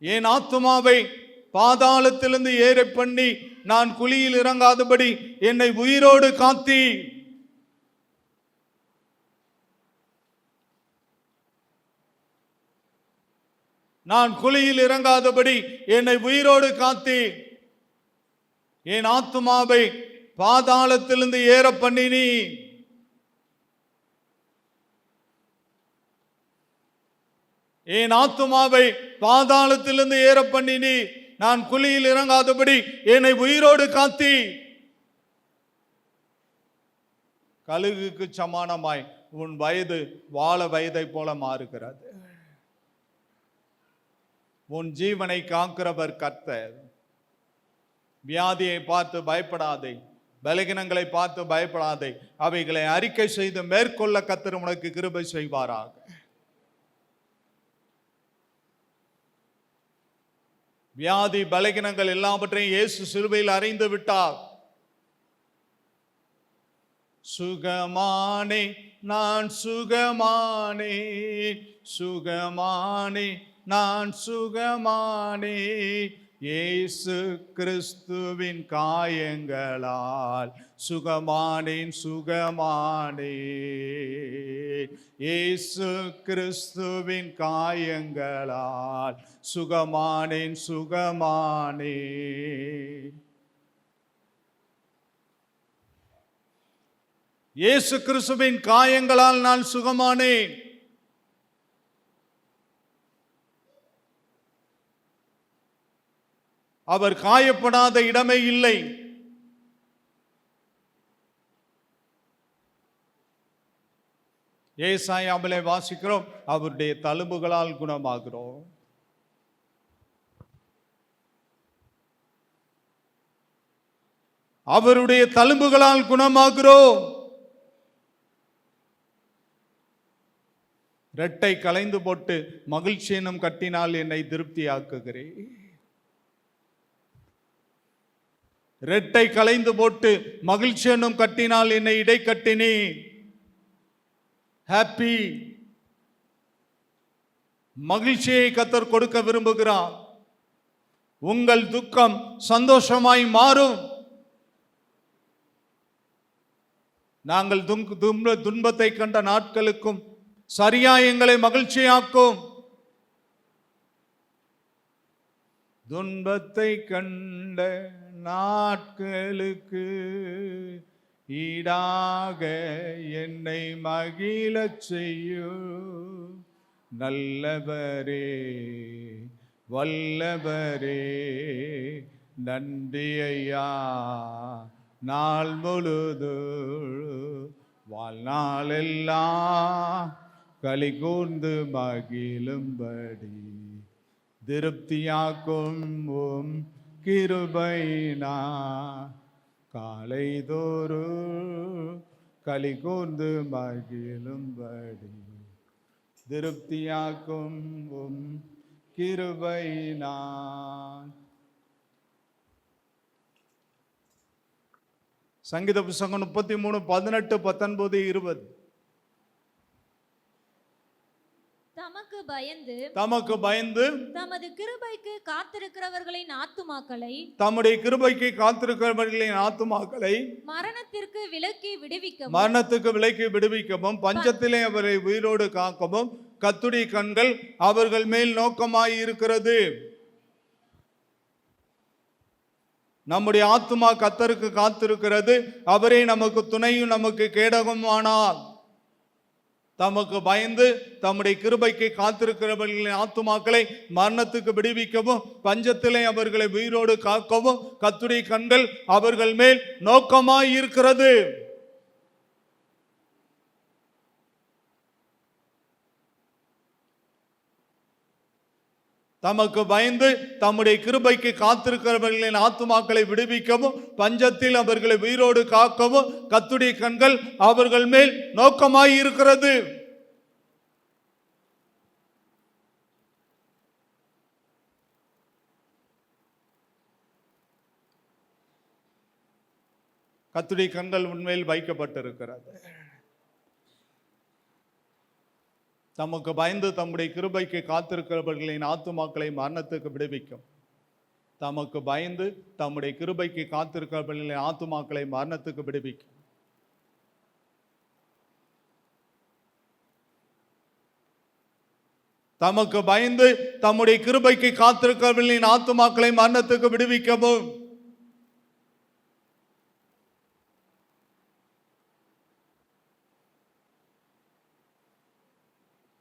Speaker 1: என் ஆத்துமாவை பாதாளத்திலிருந்து ஏற பண்ணி, நான் குழியில் இறங்காதபடி என்னை உயிரோடு காத்தீர். நான் குழியில் இறங்காதபடி என்னை உயிரோடு காத்தீர். என் ஆத்துமாவை பாதாளத்திலிருந்து ஏற பண்ணினி. என் ஆத்துமாவை பாதாளத்திலிருந்து ஏற பண்ணினி. நான் குழியில் இறங்காதபடி என்னை உயிரோடு காத்தி. கழுகுக்கு சமானமாய் உன் வயது வாழ வயதை போல மாறுகிறது. உன் ஜீவனை காக்கிறவர் கர்த்தர். வியாதியை பார்த்து பயப்படாதே, பலகீனங்களை பார்த்து பயப்படாதே, அவைகளை அறிக்கை செய்து மேற்கொள்ள கர்த்தர் உனக்கு கிருபை செய்வாராக. வியாதி பலகீனங்கள் எல்லாவற்றையும் இயேசு சிலுவையில் அறைந்து விட்டார். சுகமானே நான் சுகமானே, சுகமானே நான் சுகமானே, இயேசு கிறிஸ்துவின் காயங்களால் சுகமானேன் சுகமானே, இயேசு கிறிஸ்துவின் காயங்களால் சுகமானேன் சுகமானே. இயேசு கிறிஸ்துவின் காயங்களால் நான் சுகமானேன். அவர் காயப்படாத இடமே இல்லை. ஏசாயாவிலே வாசிக்கிறோம், அவருடைய தழும்புகளால் குணமாகிறோம். அவருடைய தழும்புகளால் குணமாகிறோம். ரெட்டை களைந்து போட்டு மகிழ்ச்சி எனும் கட்டினால் என்னை திருப்தியாக்குகிறேன். ரெட்டை களைந்து போட்டு மகிழ்ச்சி எனும் கட்டினால் என்னை இடை கட்டினே. ஹாப்பி, மகிழ்ச்சியை கர்த்தர் கொடுக்க விரும்புகிறார். உங்கள் துக்கம் சந்தோஷமாய் மாறும். நாங்கள் துன்பத்தை கண்ட நாட்களுக்கும் சரியா எங்களை மகிழ்ச்சியாக்கும். துன்பத்தை கண்ட நாட்களுக்கு ஈடாக என்னை மகிழச் செய்யும் நல்லவரே வல்லவரே நன்றி ஐயா. நாள் முழுது வாழ்நாளெல்லாம் களி கூர்ந்து மகிழும்படி திருப்தியாக்கும் உம் கிருபைனா காலைதோறு களி கூர்ந்து மகிழும்படி திருப்தியாக்கும் உம் கிருபைனா. சங்கீத புத்தகம் 33:18-19-20.
Speaker 2: தமக்கு பயந்து
Speaker 1: தமது கிருபைக்கு காத்திருக்கிறவர்களின் ஆத்துமாக்களை
Speaker 2: மரணத்திற்கு விலக்கி
Speaker 1: விடுவிக்கவும் பஞ்சத்திலே அவரை உயிரோடு காக்கவும் கர்த்தருடைய கண்கள் அவர்கள் மேல் நோக்கமாய் இருக்கிறது. நம்முடைய ஆத்துமா கர்த்தருக்கு காத்திருக்கிறது. அவரே நமக்கு துணையும் நமக்கு கேடகமானார். தமக்கு பயந்து தம்முடைய கிருபைக்கு காத்திருக்கிறவர்களின் ஆத்துமாக்களை மரணத்துக்கு விடுவிக்கவும் பஞ்சத்திலே அவர்களை உயிரோடு காக்கவும் கர்த்தருடைய கண்கள் அவர்கள் மேல் நோக்கமாய் இருக்கிறது. தமக்கு பயந்து தம்முடைய கிருபைக்கு காத்திருக்கிறவர்களின் ஆத்துமாக்களை விடுவிக்கவும் பஞ்சத்தில் அவர்களை உயிரோடு காக்கவும் கர்த்தருடைய கண்கள் அவர்கள் மேல் நோக்கமாய் இருக்கிறது. கர்த்தருடைய கண்கள் உண்மையில் வைக்கப்பட்டிருக்கிறது. தமக்கு பயந்து தம்முடைய கிருபைக்கு காத்திருக்கிறவர்களின் ஆத்துமாக்களை மரணத்துக்கு விடுவிக்கும். தமக்கு பயந்து தம்முடைய கிருபைக்கு காத்திருக்கிறவர்களின் ஆத்துமாக்களை மரணத்துக்கு விடுவிக்கும். தமக்கு பயந்து தம்முடைய கிருபைக்கு காத்திருக்கிறவர்களின் ஆத்துமாக்களை மரணத்துக்கு விடுவிக்கவும்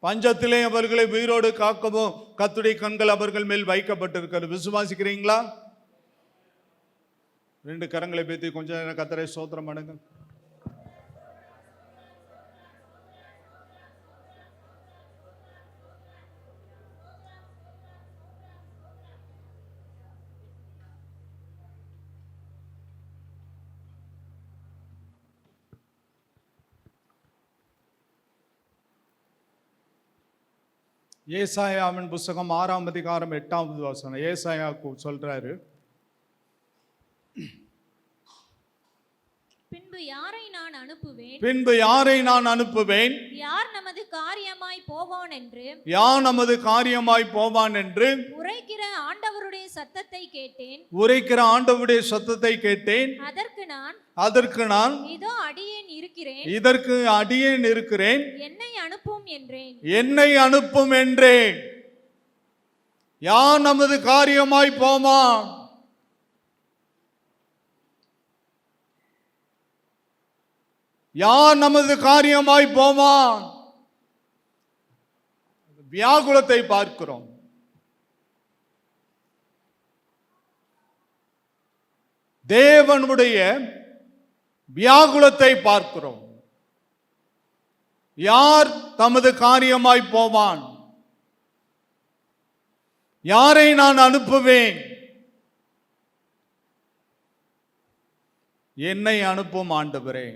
Speaker 1: பஞ்சத்திலே அவர்களை உயிரோடு காக்கவும் கர்த்தருடைய கண்கள் அவர்கள் மேல் வைக்கப்பட்டிருக்கிறது. விசுவாசிக்கிறீங்களா? 2 கரங்களை பேத்தி கொஞ்ச நேரம் கர்த்தரை ஸ்தோத்திரம் பண்ணுங்க. ஏசாயாவின் புத்தகம் 6ஆம் அதிகாரம் 8வது வசனம். ஏசாயா சொல்றாரு,
Speaker 2: பின்பு யாரை நான்
Speaker 1: அனுப்புவேன்
Speaker 2: யார் நமது காரியமாய்
Speaker 1: போவான் என்று
Speaker 2: உரைக்கிற ஆண்டவருடைய சத்தத்தை கேட்டேன்.
Speaker 1: அதற்கு நான்
Speaker 2: இதோ அடியேன் இருக்கிறேன் என்னை அனுப்பும் என்றேன்.
Speaker 1: யார் நமது காரியமாய் போவான்? யார் நமது காரியமாய் போவான்? வியாகுலத்தை பார்க்கிறோம். தேவனுடைய வியாகுலத்தை பார்க்கிறோம். யார் தமது காரியமாய் போவான்? யாரை நான் அனுப்புவேன்? என்னை அனுப்பும் ஆண்டவரே.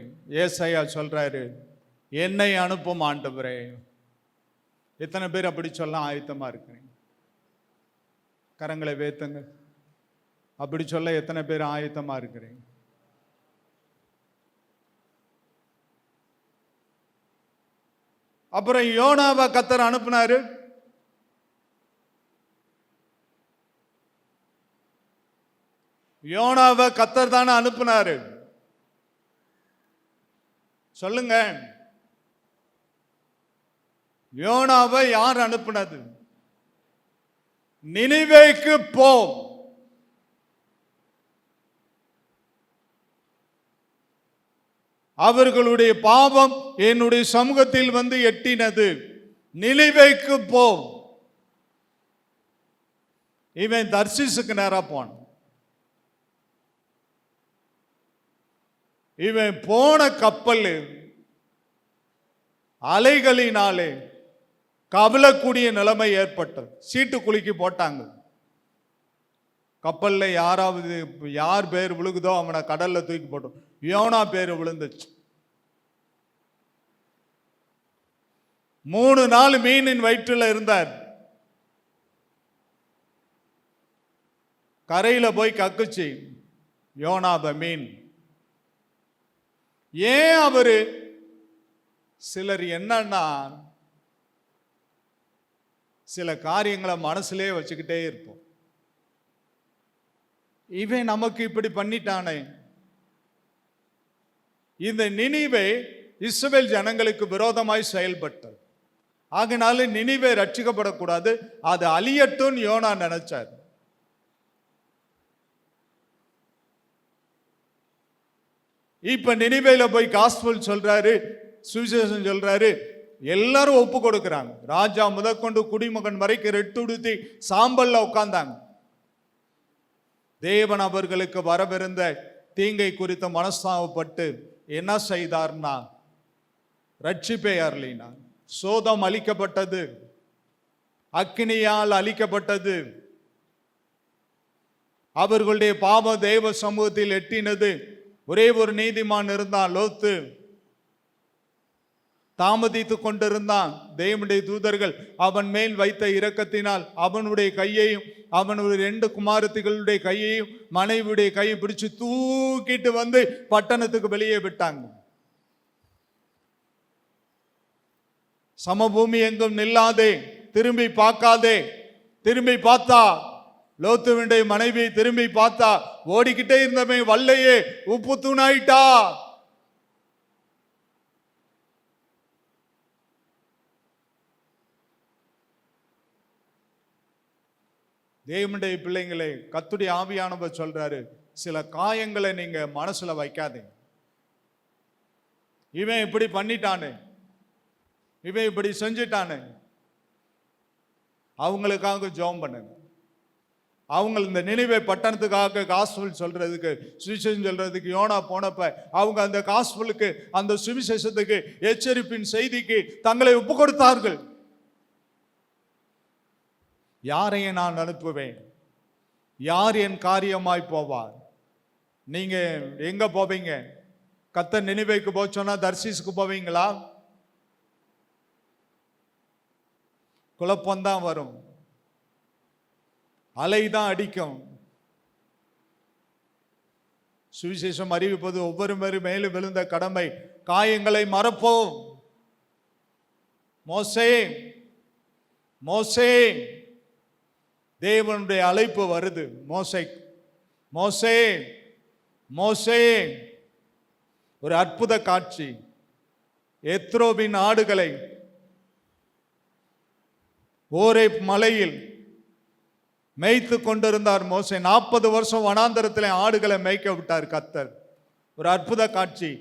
Speaker 1: ஏசாயா சொல்றாரு, என்னை அனுப்பும் ஆண்டவரே. எத்தனை பேர் அப்படி சொல்ல ஆயத்தமா இருக்கிறீங்க? கரங்களை வேத்துங்க. அப்படி சொல்ல எத்தனை பேர் ஆயத்தமா இருக்கிறீங்க? அப்புறம் யோனாவை கர்த்தர் அனுப்புனாரு. யோனாவை கர்த்தர் தானே அனுப்புனாரு? சொல்லுங்க, யோனாவை யார் அனுப்புனது? நினிவேக்கு போ. அவர்களுடைய பாவம் என்னுடைய சமூகத்தில் வந்து எட்டினது. நினிவேக்கு போ. இவன் தர்சீசுக்கு நேரா போனான். இவன் போன கப்பல் அலைகளினாலே கவலக்கூடிய நிலைமை ஏற்பட்டது. சீட்டு குலுக்கி போட்டாங்க. கப்பல்ல யார் பேர் விழுகுதோ அவனை கடல்ல தூக்கி போட்டோம். யோனா பேர் விழுந்துச்சு. 3 நாள் மீனின் வயிற்றுல இருந்தார். கரையில போய் கக்குச்சு யோனாப மீன். ஏன் அவரு சிலர் என்னன்னா சில காரியங்களை மனசுலே வச்சுக்கிட்டே இருப்போம். இவன் நமக்கு இப்படி பண்ணிட்டானே. இந்த நினிவே இஸ்ரவேல் ஜனங்களுக்கு விரோதமாய் செயல்பட்டது. ஆகினால நினிவே ரட்சிக்கப்படக்கூடாது, அது அழியட்டும் யோனா நினைச்சார். இப்ப நினிவேல போய் காஸ்பல் சொல்றாரு, சுவிசேஷம் சொல்றாரு. எல்லாரும் ஒப்பு கொடுக்கிறாங்க. ராஜா முதற்கொண்டு குடிமகன் வரைக்கும் ரெட்டுடுத்தி சாம்பல்ல உட்கார்ந்தாங்க. தேவன் அவர்களுக்கு வரவிருந்த தீங்கை குறித்த மனஸ்தாபப்பட்டு என்ன செய்தார்னா ரட்சிப்பை அருளினார். சோதம் அழிக்கப்பட்டது, அக்கினியால் அழிக்கப்பட்டது. அவர்களுடைய பாவ தேவ சமூகத்தில் எட்டினது. ஒரே ஒரு நீதிமான் இருந்தான், லோத்து. தாமதித்து கொண்டிருந்தான். தேவனுடைய தூதர்கள் அவன் மேல் வைத்த இரக்கத்தினால் அவனுடைய கையையும் அவனுடைய 2 குமாரத்திகளுடைய கையையும் மனைவியுடைய கையை பிடிச்சு தூக்கிட்டு வந்து பட்டணத்துக்கு வெளியே விட்டாங்க. சமபூமி எங்கும் நில்லாதே, திரும்பி பார்க்காதே. திரும்பி பார்த்தா லோத்துவினுடைய மனைவி திரும்பி பார்த்தா ஓடிக்கிட்டே இருந்தவன் வல்லையே உப்பு தூணாயிட்டா. தேவனுடைய பிள்ளைங்களே, கர்த்தருடைய ஆவியானவர் சொல்றாரு, சில காயங்களை நீங்க மனசுல வைக்காதீங்க. இவன் இப்படி பண்ணிட்டானே, இவன் இப்படி செஞ்சிட்டானே, அவங்களுக்காக ஜெபம் பண்ணுங்க. அவங்க இந்த நினிவே பட்டணத்துக்காக காஸ்பல் சொல்றதுக்கு, சுவிசேஷம் சொல்றதுக்கு யோனா போனப்ப அவங்க அந்த காஸ்பலுக்கு, அந்த சுவிசேஷத்துக்கு, எச்சரிப்பின் செய்திக்கு தங்களை ஒப்பு கொடுத்தார்கள். யாரையும் நான் அனுப்புவேன், யார் என் காரியமாய் போவார்? நீங்க எங்க போவீங்க? கர்த்தர் நினிவேக்கு போச்சோன்னா தர்சீசுக்கு போவீங்களா? குழப்பம்தான் வரும், அலைதான் அடிக்கும். சுவிசேஷம் அறிவிப்பது ஒவ்வொரு மேலும் விழுந்த கடமை. காயங்களை மறப்போம். மோசே மோசே தேவனுடைய அழைப்பு வருது. மோசே மோசே மோசே ஒரு அற்புத காட்சி. எத்ரோபின் ஆடுகளை ஓரேப் மலையில் மேய்த்து கொண்டிருந்தார் மோசே. 40 வருஷம் வனாந்தரத்தில் ஆடுகளை மேய்க்க விட்டார் கர்த்தர். ஒரு அற்புத காட்சி.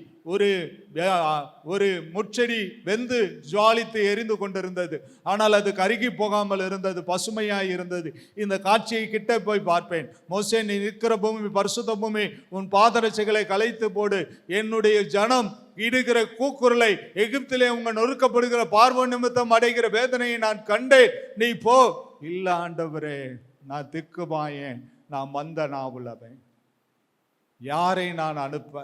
Speaker 1: ஒரு முட்செடி வெந்து ஜுவாலித்து எரிந்து கொண்டிருந்தது. ஆனால் அது கருகி போகாமல் இருந்தது, பசுமையாய் இருந்தது. இந்த காட்சியை கிட்ட போய் பார்ப்பேன். மோசே, நீ நிற்கிற பூமி பரிசுத்த பூமி, உன் பாதரட்சைகளை கலைத்து போடு. என்னுடைய ஜனம் இடுகிற கூக்குரலை, எகிப்திலே உங்க நொறுக்கப்படுகிற பார்வை நிமித்தம் அடைகிற வேதனையை நான் கண்டேன். நீ போ. இல்ல ஆண்டவரே, நான் திக்குமாயேன், நான் மந்த நாவுள்ளவன், யாரை நான் அனுப்ப?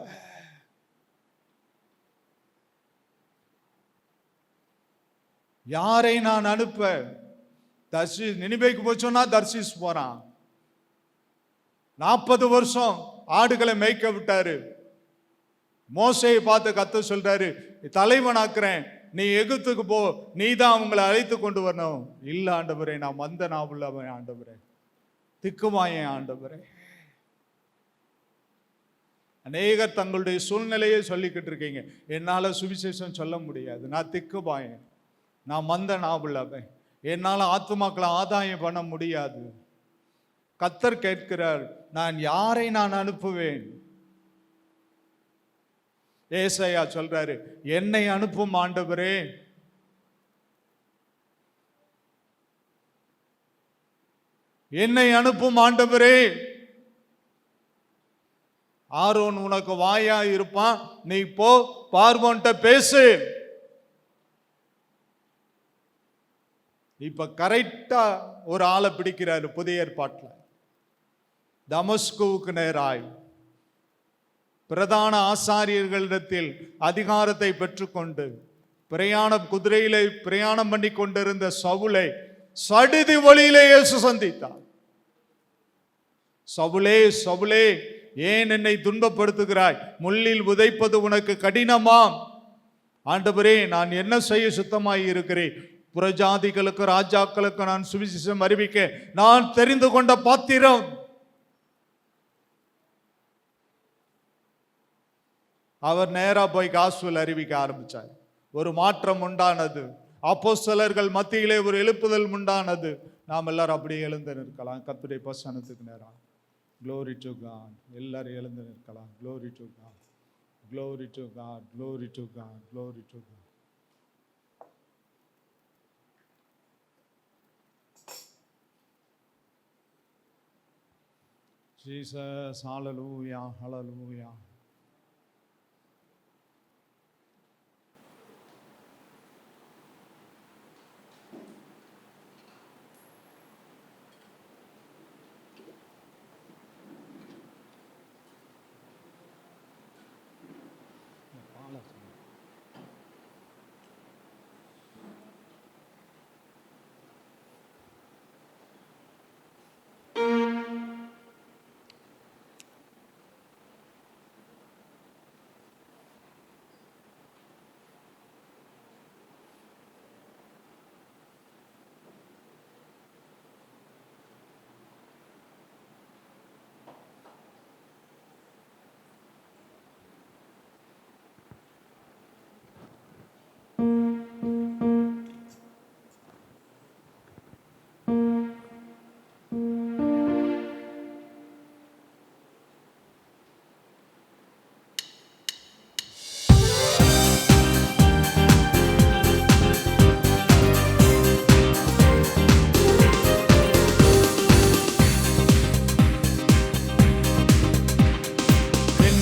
Speaker 1: யாரை நான் அனுப்ப? நினிவேக்கு போச்சோன்னா தர்சீஸ் போறான். 40 வருஷம் ஆடுகளை மேய்க்க விட்டாரு. மோசையை பார்த்து கர்த்தர் சொல்றாரு, தலைவனாக்குறேன், நீ எகிப்துக்கு போ, நீ தான் அவங்களை அழைத்து கொண்டு வரணும். இல்ல ஆண்டவரே, நான் மந்த நாவுள்ளவன் ஆண்டவரே, திக்குமாயேன் ஆண்டவரே. அநேகர் தங்களுடைய சூழ்நிலையை சொல்லிக்கிட்டு இருக்கீங்க, என்னால சுவிசேஷம் சொல்ல முடியாது, நான் திக்குமாயேன், நான் மந்த நாவுள்ளவன், என்னால் ஆத்துமாக்களை ஆதாயம் பண்ண முடியாது. கர்த்தர் கேட்கிறார், நான் யாரை நான் அனுப்புவேன்? ஏசாயா சொல்றாரு, என்னை அனுப்பும் ஆண்டவரே, என்னை அனுப்பும் ஆண்டவரே. ஆரோன் உனக்கு வாயா இருப்பான், நீ போ பார்வோன்ட்ட பேசு. இப்ப கரெக்டா ஒரு ஆளை பிடிக்கிறாரு புதிய ஏற்பாட்டில். தமஸ்குவுக்கு நேராய் பிரதான ஆசாரியர்களிடத்தில் அதிகாரத்தை பெற்றுக்கொண்டு குதிரையிலே பிரயாணம் பண்ணி கொண்டிருந்த சவுலை சடிதி வழியிலே இயேசு சந்தித்தார். சவுலே, சவுலே, ஏன் என்னை துன்பப்படுத்துகிறாய்? முள்ளில் உதைப்பது உனக்கு கடினமாம். ஆண்டவரே, நான் என்ன செய்ய சுத்தமாய் இருக்கிறேன்? புறஜாதிகளுக்கு ராஜாக்களுக்கு நான் சுவிசேஷம் அறிவிக்க நான் தெரிந்து கொண்ட பாத்திரம். அவர் நேரா போய் காஸ்பல் அறிவிக்க ஆரம்பிச்சார். ஒரு மாற்றம் உண்டானது. அப்போஸ்தலர்கள் மத்தியிலே ஒரு எழுப்புதல் உண்டானது. நாம் எல்லாரும் அப்படியே எழுந்து நிற்கலாம். கர்த்தருடைய வசனத்துக்கு நேரம். Glory to God. எல்லாரும் எழுந்து நிற்கலாம். Glory to God. Glory to God. Glory to God. Glory to God. Jesus, hallelujah, hallelujah.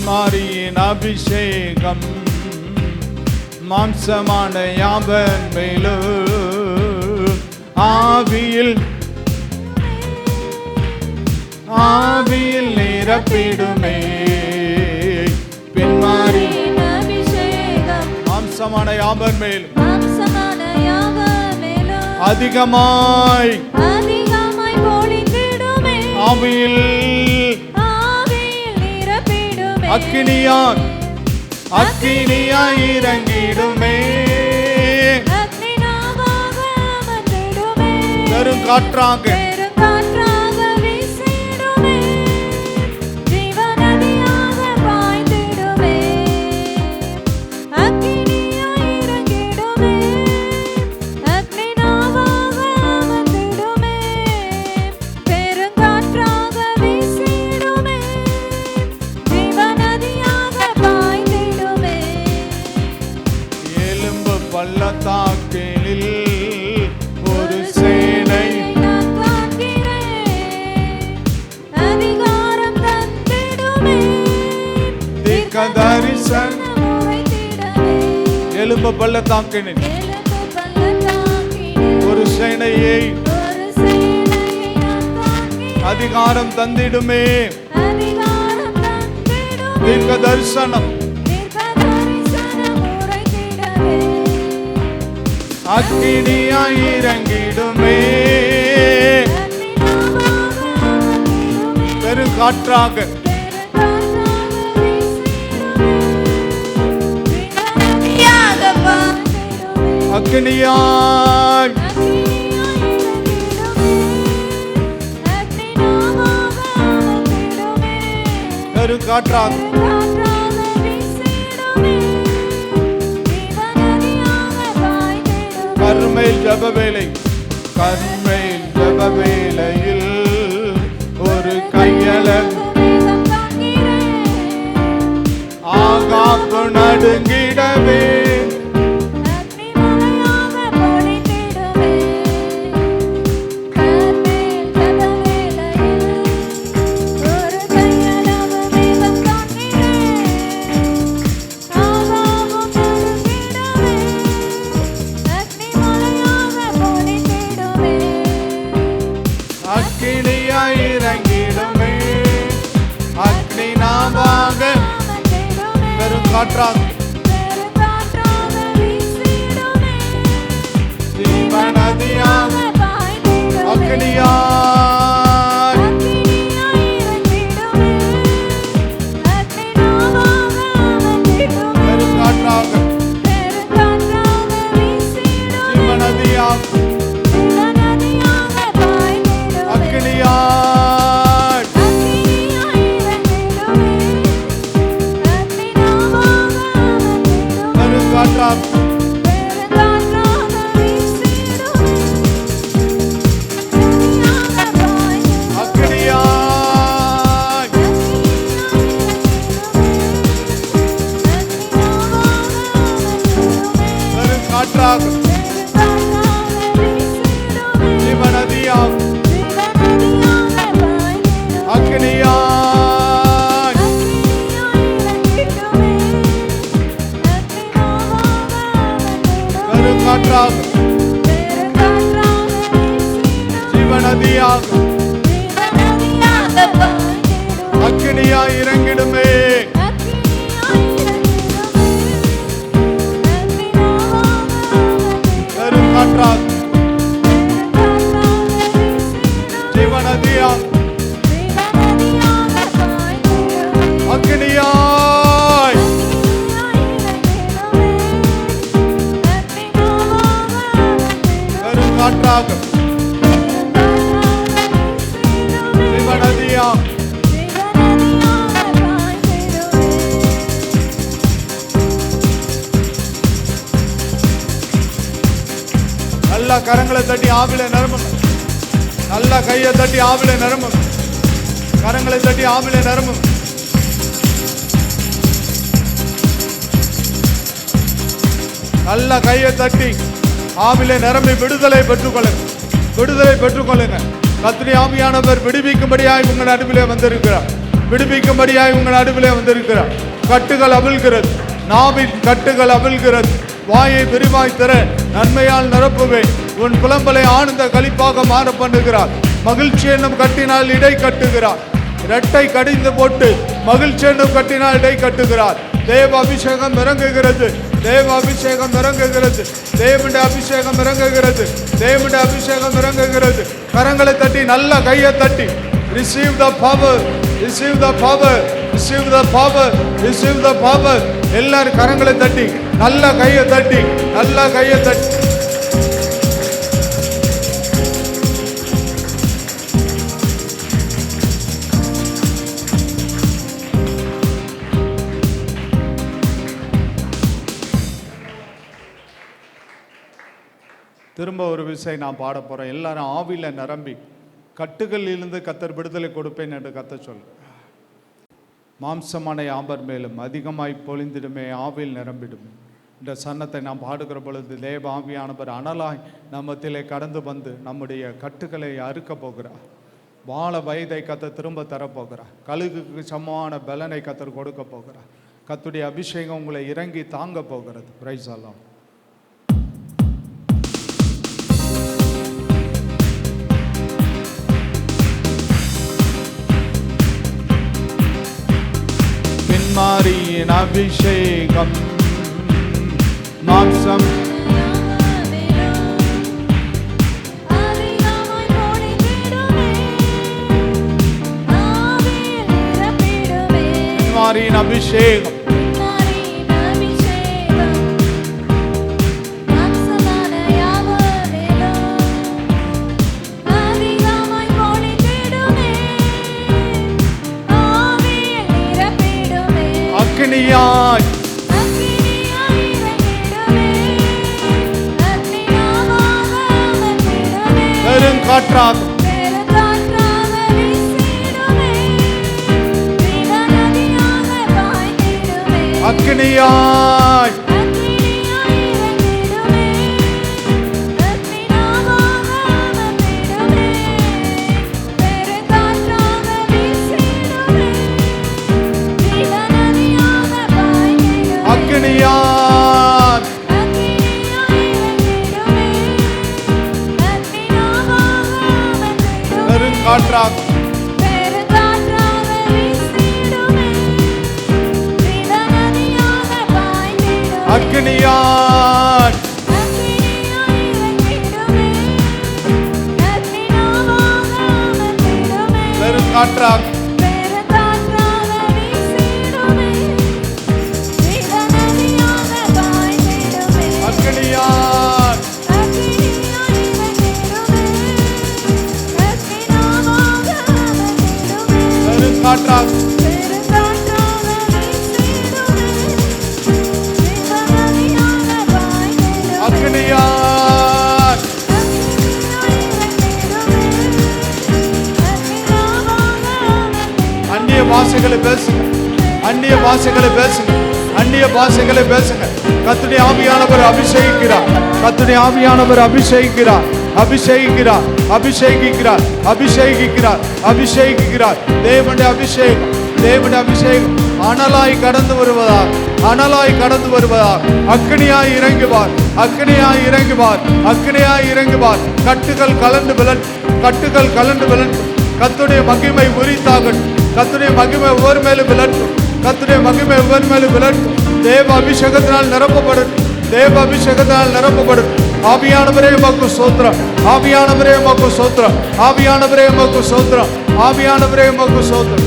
Speaker 1: மாரியின் அபிஷேகம் மாம்சமான யாவன் மேலும் ஆவியில் நிரப்பிடுமே. பின்மாரியின் அபிஷேகம் மாம்சமான யாவன் மேலும் அதிகமாய் பொழிந்திடுமே. ஆவியில் அக்கினியாய் இறங்கிடுமே. பெரும் காற்றாக பள்ளத்தாக்கினில் ஒரு சேனை அதிகாரம் தந்திடுமே. தீர்க்க தரிசனம் எலும்பு பள்ளத்தாக்கினில் ஒரு சேனையை அதிகாரம் தந்திடுமே. தீர்க்க தரிசனம் அக்கினியாய் இறங்கிடுமே. பெருங்காற்றாக அக்கினியாய் பெருங்காற்றாக கர்மேல் ஜப வேளையில் ஒரு கையளவு ஆகாப்பு நடுங்கிடவே அக்கினியாய் இறங்கிடுமே அக்னி நாமாக பெரும் காற்றாக ஜீவநதியாக அக்னியாய் பெரும் காற்றாக ஜீவநதியாக அக்னியாய் பெரும் காற்றாக அக்னியாய் பெரும் காற்றாக ஜீவநதியாக அக்னியாய் பெரும் காற்றாக ஜீவநதியாக அக்னியாய் இறங்கிடுமே பெரும் காற்றாக ஜீவநதியாக அக்னியாய் பெரும் காற்றாக ஜீவநதியாக நல்ல கரங்களை தட்டி ஆவில நிரம்புங்க நல்ல கையை தட்டி ஆவில நிரம்புங்க கரங்களை தட்டி ஆவில நிரம்புங்க நல்ல கையை தட்டி ஆவிலே நிரம்பி விடுதலை பெற்றுக்கொள்ளுங்க விடுதலை பெற்றுக்கொள்ளுங்க கர்த்தருடைய ஆவியானவர் விடுவிக்கும்படியாய் உங்கள் நடுவிலே வந்திருக்கிறார் விடுவிக்கும்படியாய் உங்கள் நடுவிலே வந்திருக்கிறார் கட்டுகள் அவிழ்கிறது நாவின் கட்டுகள் அவிழ்கிறது வாயை விரிவாய் தர நன்மையால் நிரப்புவேன் உன் புலம்பலை ஆனந்த களிப்பாக மாற பண்ணுகிறார் மகிழ்ச்சி என்னும் கட்டினால் இடை கட்டுகிறார் இரட்டை கடிந்து போட்டு மகிழ்ச்சி என்னும் கட்டினால் இடை கட்டுகிறார் தேவ அபிஷேகம் இறங்குகிறது தேவ அபிஷேகம் இறங்குகிறது தேவனுடைய அபிஷேகம் இறங்குகிறது தேவனுடைய அபிஷேகம் இறங்குகிறது கரங்களை தட்டி நல்ல கையை தட்டி receive the power receive the power receive the power receive the power எல்லாரும் கரங்களை தட்டி நல்ல கையை தட்டி நல்ல கையை தட்டி திரும்ப ஒரு விஷயம் நான் பாட போறேன் எல்லாரும் ஆவில நிரம்பி கட்டுகளிலிருந்து கர்த்தர் விடுதலை கொடுப்பேன் என்று கர்த்தர் சொல்லு மாம்சமான யாவர் மேலும் அதிகமாய் பொழிந்திடுமே ஆவில் நிரம்பிடும் இந்த சன்னத்தை நாம் பாடுகிற பொழுது தேவ ஆவியானவர் அனலாய் நம்மத்திலே கடந்து வந்து நம்முடைய கட்டுகளை அறுக்க போகிறார் வாழ வயதை கர்த்தர் திரும்ப தரப்போகிறார் கழுகுக்கு சமமான பலனை கர்த்தர் கொடுக்க போகிறார் கர்த்தருடைய அபிஷேகம் உங்களை இறங்கி தாங்க போகிறது பிரைஸ் அல்லாஹ் மாரியின் அபிஷேகம் மாம்சம் மாரியின் அபிஷேகம் அக்னியாய் பெருங்காற்றாக அக்கினியாய் அக்கினியாய் பெருங்காற்றாக அக்கினியாய் பெருங்காற்றாக அக்கினியாய் பெருங்காற்றாக அக்கினியாய் அந்நிய பாஷைகளை பேசுங்க, அந்நிய பாஷைகளை பேசுங்க, அந்நிய பாஷைகளை பேசுங்க. கர்த்தருடைய ஆவியானவர் அபிஷேகிக்கிறார், கர்த்தருடைய ஆவியானவர் அபிஷேகிக்கிறார், அபிஷேகிக்கிறார், அபிஷேகிக்கிறார், அபிஷேகிக்கிறார், அபிஷேகிக்கிறார். தேவனுடைய அபிஷேகம், தேவனுடைய அபிஷேகம் அனலாய் கடந்து வருவதால், அனலாய் கடந்து வருவதால் அக்கினியாய் இறங்குவார், அக்கினியாய் இறங்குவார், அக்கினியாய் இறங்குவார். கட்டுகள் கலந்து விழட்டும், கட்டுகள் கலந்து விழட்டும். கர்த்தருடைய மகிமை உரித்தாகட்டும், கர்த்தருடைய மகிமை ஒவ்வொரு மேலும் விழட்டும், கர்த்தருடைய மகிமை ஒவ்வொரு மேலும் விழட்டும். தேவ அபிஷேகத்தினால் நிரப்பப்படட்டும், தேவ அபிஷேகத்தினால் நிரப்பப்படட்டும். ஆவியானவரே உமக்கு ஸ்தோத்திரம், ஆவியானவரே உமக்கு ஸ்தோத்திரம், ஆவியானவரே உமக்கு ஸ்தோத்திரம், ஆவியானவரே உமக்கு ஸ்தோத்திரம்.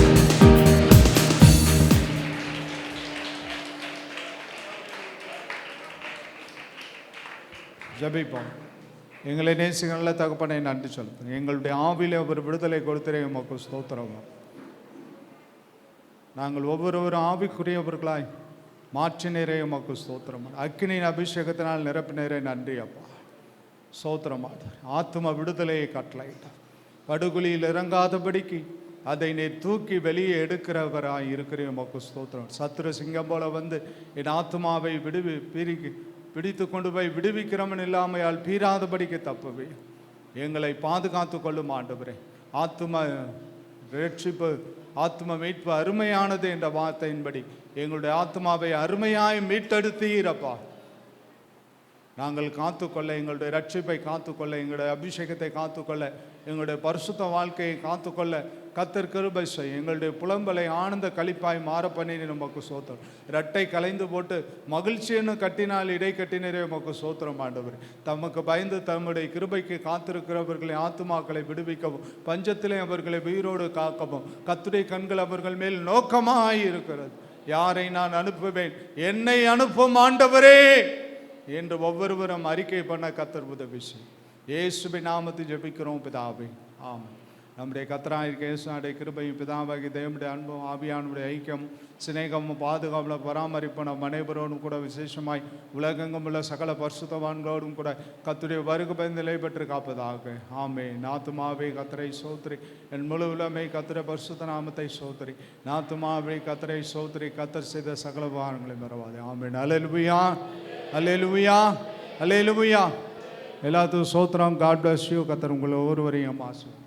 Speaker 1: ஜெபிப்போம். எங்களை நேசிகள தகப்பனை நன்றி சொல்லுங்கள். எங்களுடைய ஆவிலே ஒரு விடுதலை கொடுத்திரே உமக்கு ஸ்தோத்திரம். நாங்கள் ஒவ்வொருவரும் ஆவிக்குரியவர்களாய் மாற்றினரே உமக்கு ஸ்தோத்திரம். அக்கினியின் அபிஷேகத்தினால் நிரப்பினரே நன்றி அப்பா, ஸ்தோத்திரமாக. ஆத்தும விடுதலையை கட்டளையிட்டார். படுகுழியில் இறங்காதபடிக்கு அதை நீர் தூக்கி வெளியே எடுக்கிறவராய் இருக்கிற உமக்கு ஸ்தோத்திரம். சத்துரு சிங்கம் போல வந்து என் ஆத்மாவை பிடித்து கொண்டு போய் விடுவிக்கிறவன் இல்லாமையால் பீறாதபடிக்கு தப்புவே எங்களை பாதுகாத்து கொள்ளும் ஆண்டவரே. ஆத்தும ரட்சிப்பு, ஆத்ம மீட்பு அருமையானது என்ற வார்த்தையின்படி எங்களுடைய ஆத்மாவை அருமையாய் மீட்டெடுத்தீரப்பா. நாங்கள் காத்துக்கொள்ள, எங்களுடைய ரட்சிப்பை காத்துக்கொள்ள, எங்களுடைய அபிஷேகத்தை காத்துக்கொள்ள, எங்களுடைய பரிசுத்த வாழ்க்கையை காத்துக்கொள்ள கர்த்தர் கிருபை செய். எங்களுடைய புலம்பலை ஆனந்த களிப்பாய் மாற பண்ணினே நமக்கு சோத்திரம். இரட்டை கலைந்து போட்டு மகிழ்ச்சின்னு கட்டினால் இடை கட்டினரே உமக்கு சோத்திரம் ஆண்டவர். தமக்கு பயந்து தம்முடைய கிருபைக்கு காத்திருக்கிறவர்களை ஆத்துமாக்களை விடுவிக்கவும், பஞ்சத்திலே அவர்களை உயிரோடு காக்கவும் கர்த்தருடைய கண்கள் அவர்கள் மேல் நோக்கமாய் இருக்கிறது. யாரை நான் அனுப்புவேன், என்னை அனுப்பும் ஆண்டவரே என்று ஒவ்வொருவரும் அறிக்கை பண்ண கர்த்தர் உதவி செய். இயேசுவின் நாமத்தில் ஜெபிக்கிறோம் பிதாவே, ஆமென். நம்முடைய கர்த்தராகிய இயேசுவுடைய கிருபையும் பிதாவாகிய தேவனுடைய அன்பும் ஆவியானுடைய ஐக்கியம் சிநேகமும் பாதுகாப்பும் பராமரிப்பும் நம் அனைவரோடும் கூட விசேஷமாய் உலகெங்கும் உள்ள சகல பரிசுத்தவான்களோடும் கூட கர்த்தருடைய வருகை நிலை பெற்று காப்பதாக. ஆமென். நாத்துமாவே கர்த்தரை சோத்திரி, என் முழு உலகமே கர்த்தருடைய பரிசுத்த நாமத்தை சோத்திரி. நாத்துமாவே கர்த்தரை சோத்திரி, கர்த்தர் செய்த சகல உபகாரங்களை மறவாதே. ஆமென். அல்லேலூயா, அல்லேலூயா, அல்லேலூயா. எல்லாத்துக்கும் சோத்திரம். God bless you. கர்த்தர் உங்களை ஒவ்வொருவரையும் ஆசீர்வதிப்பார்.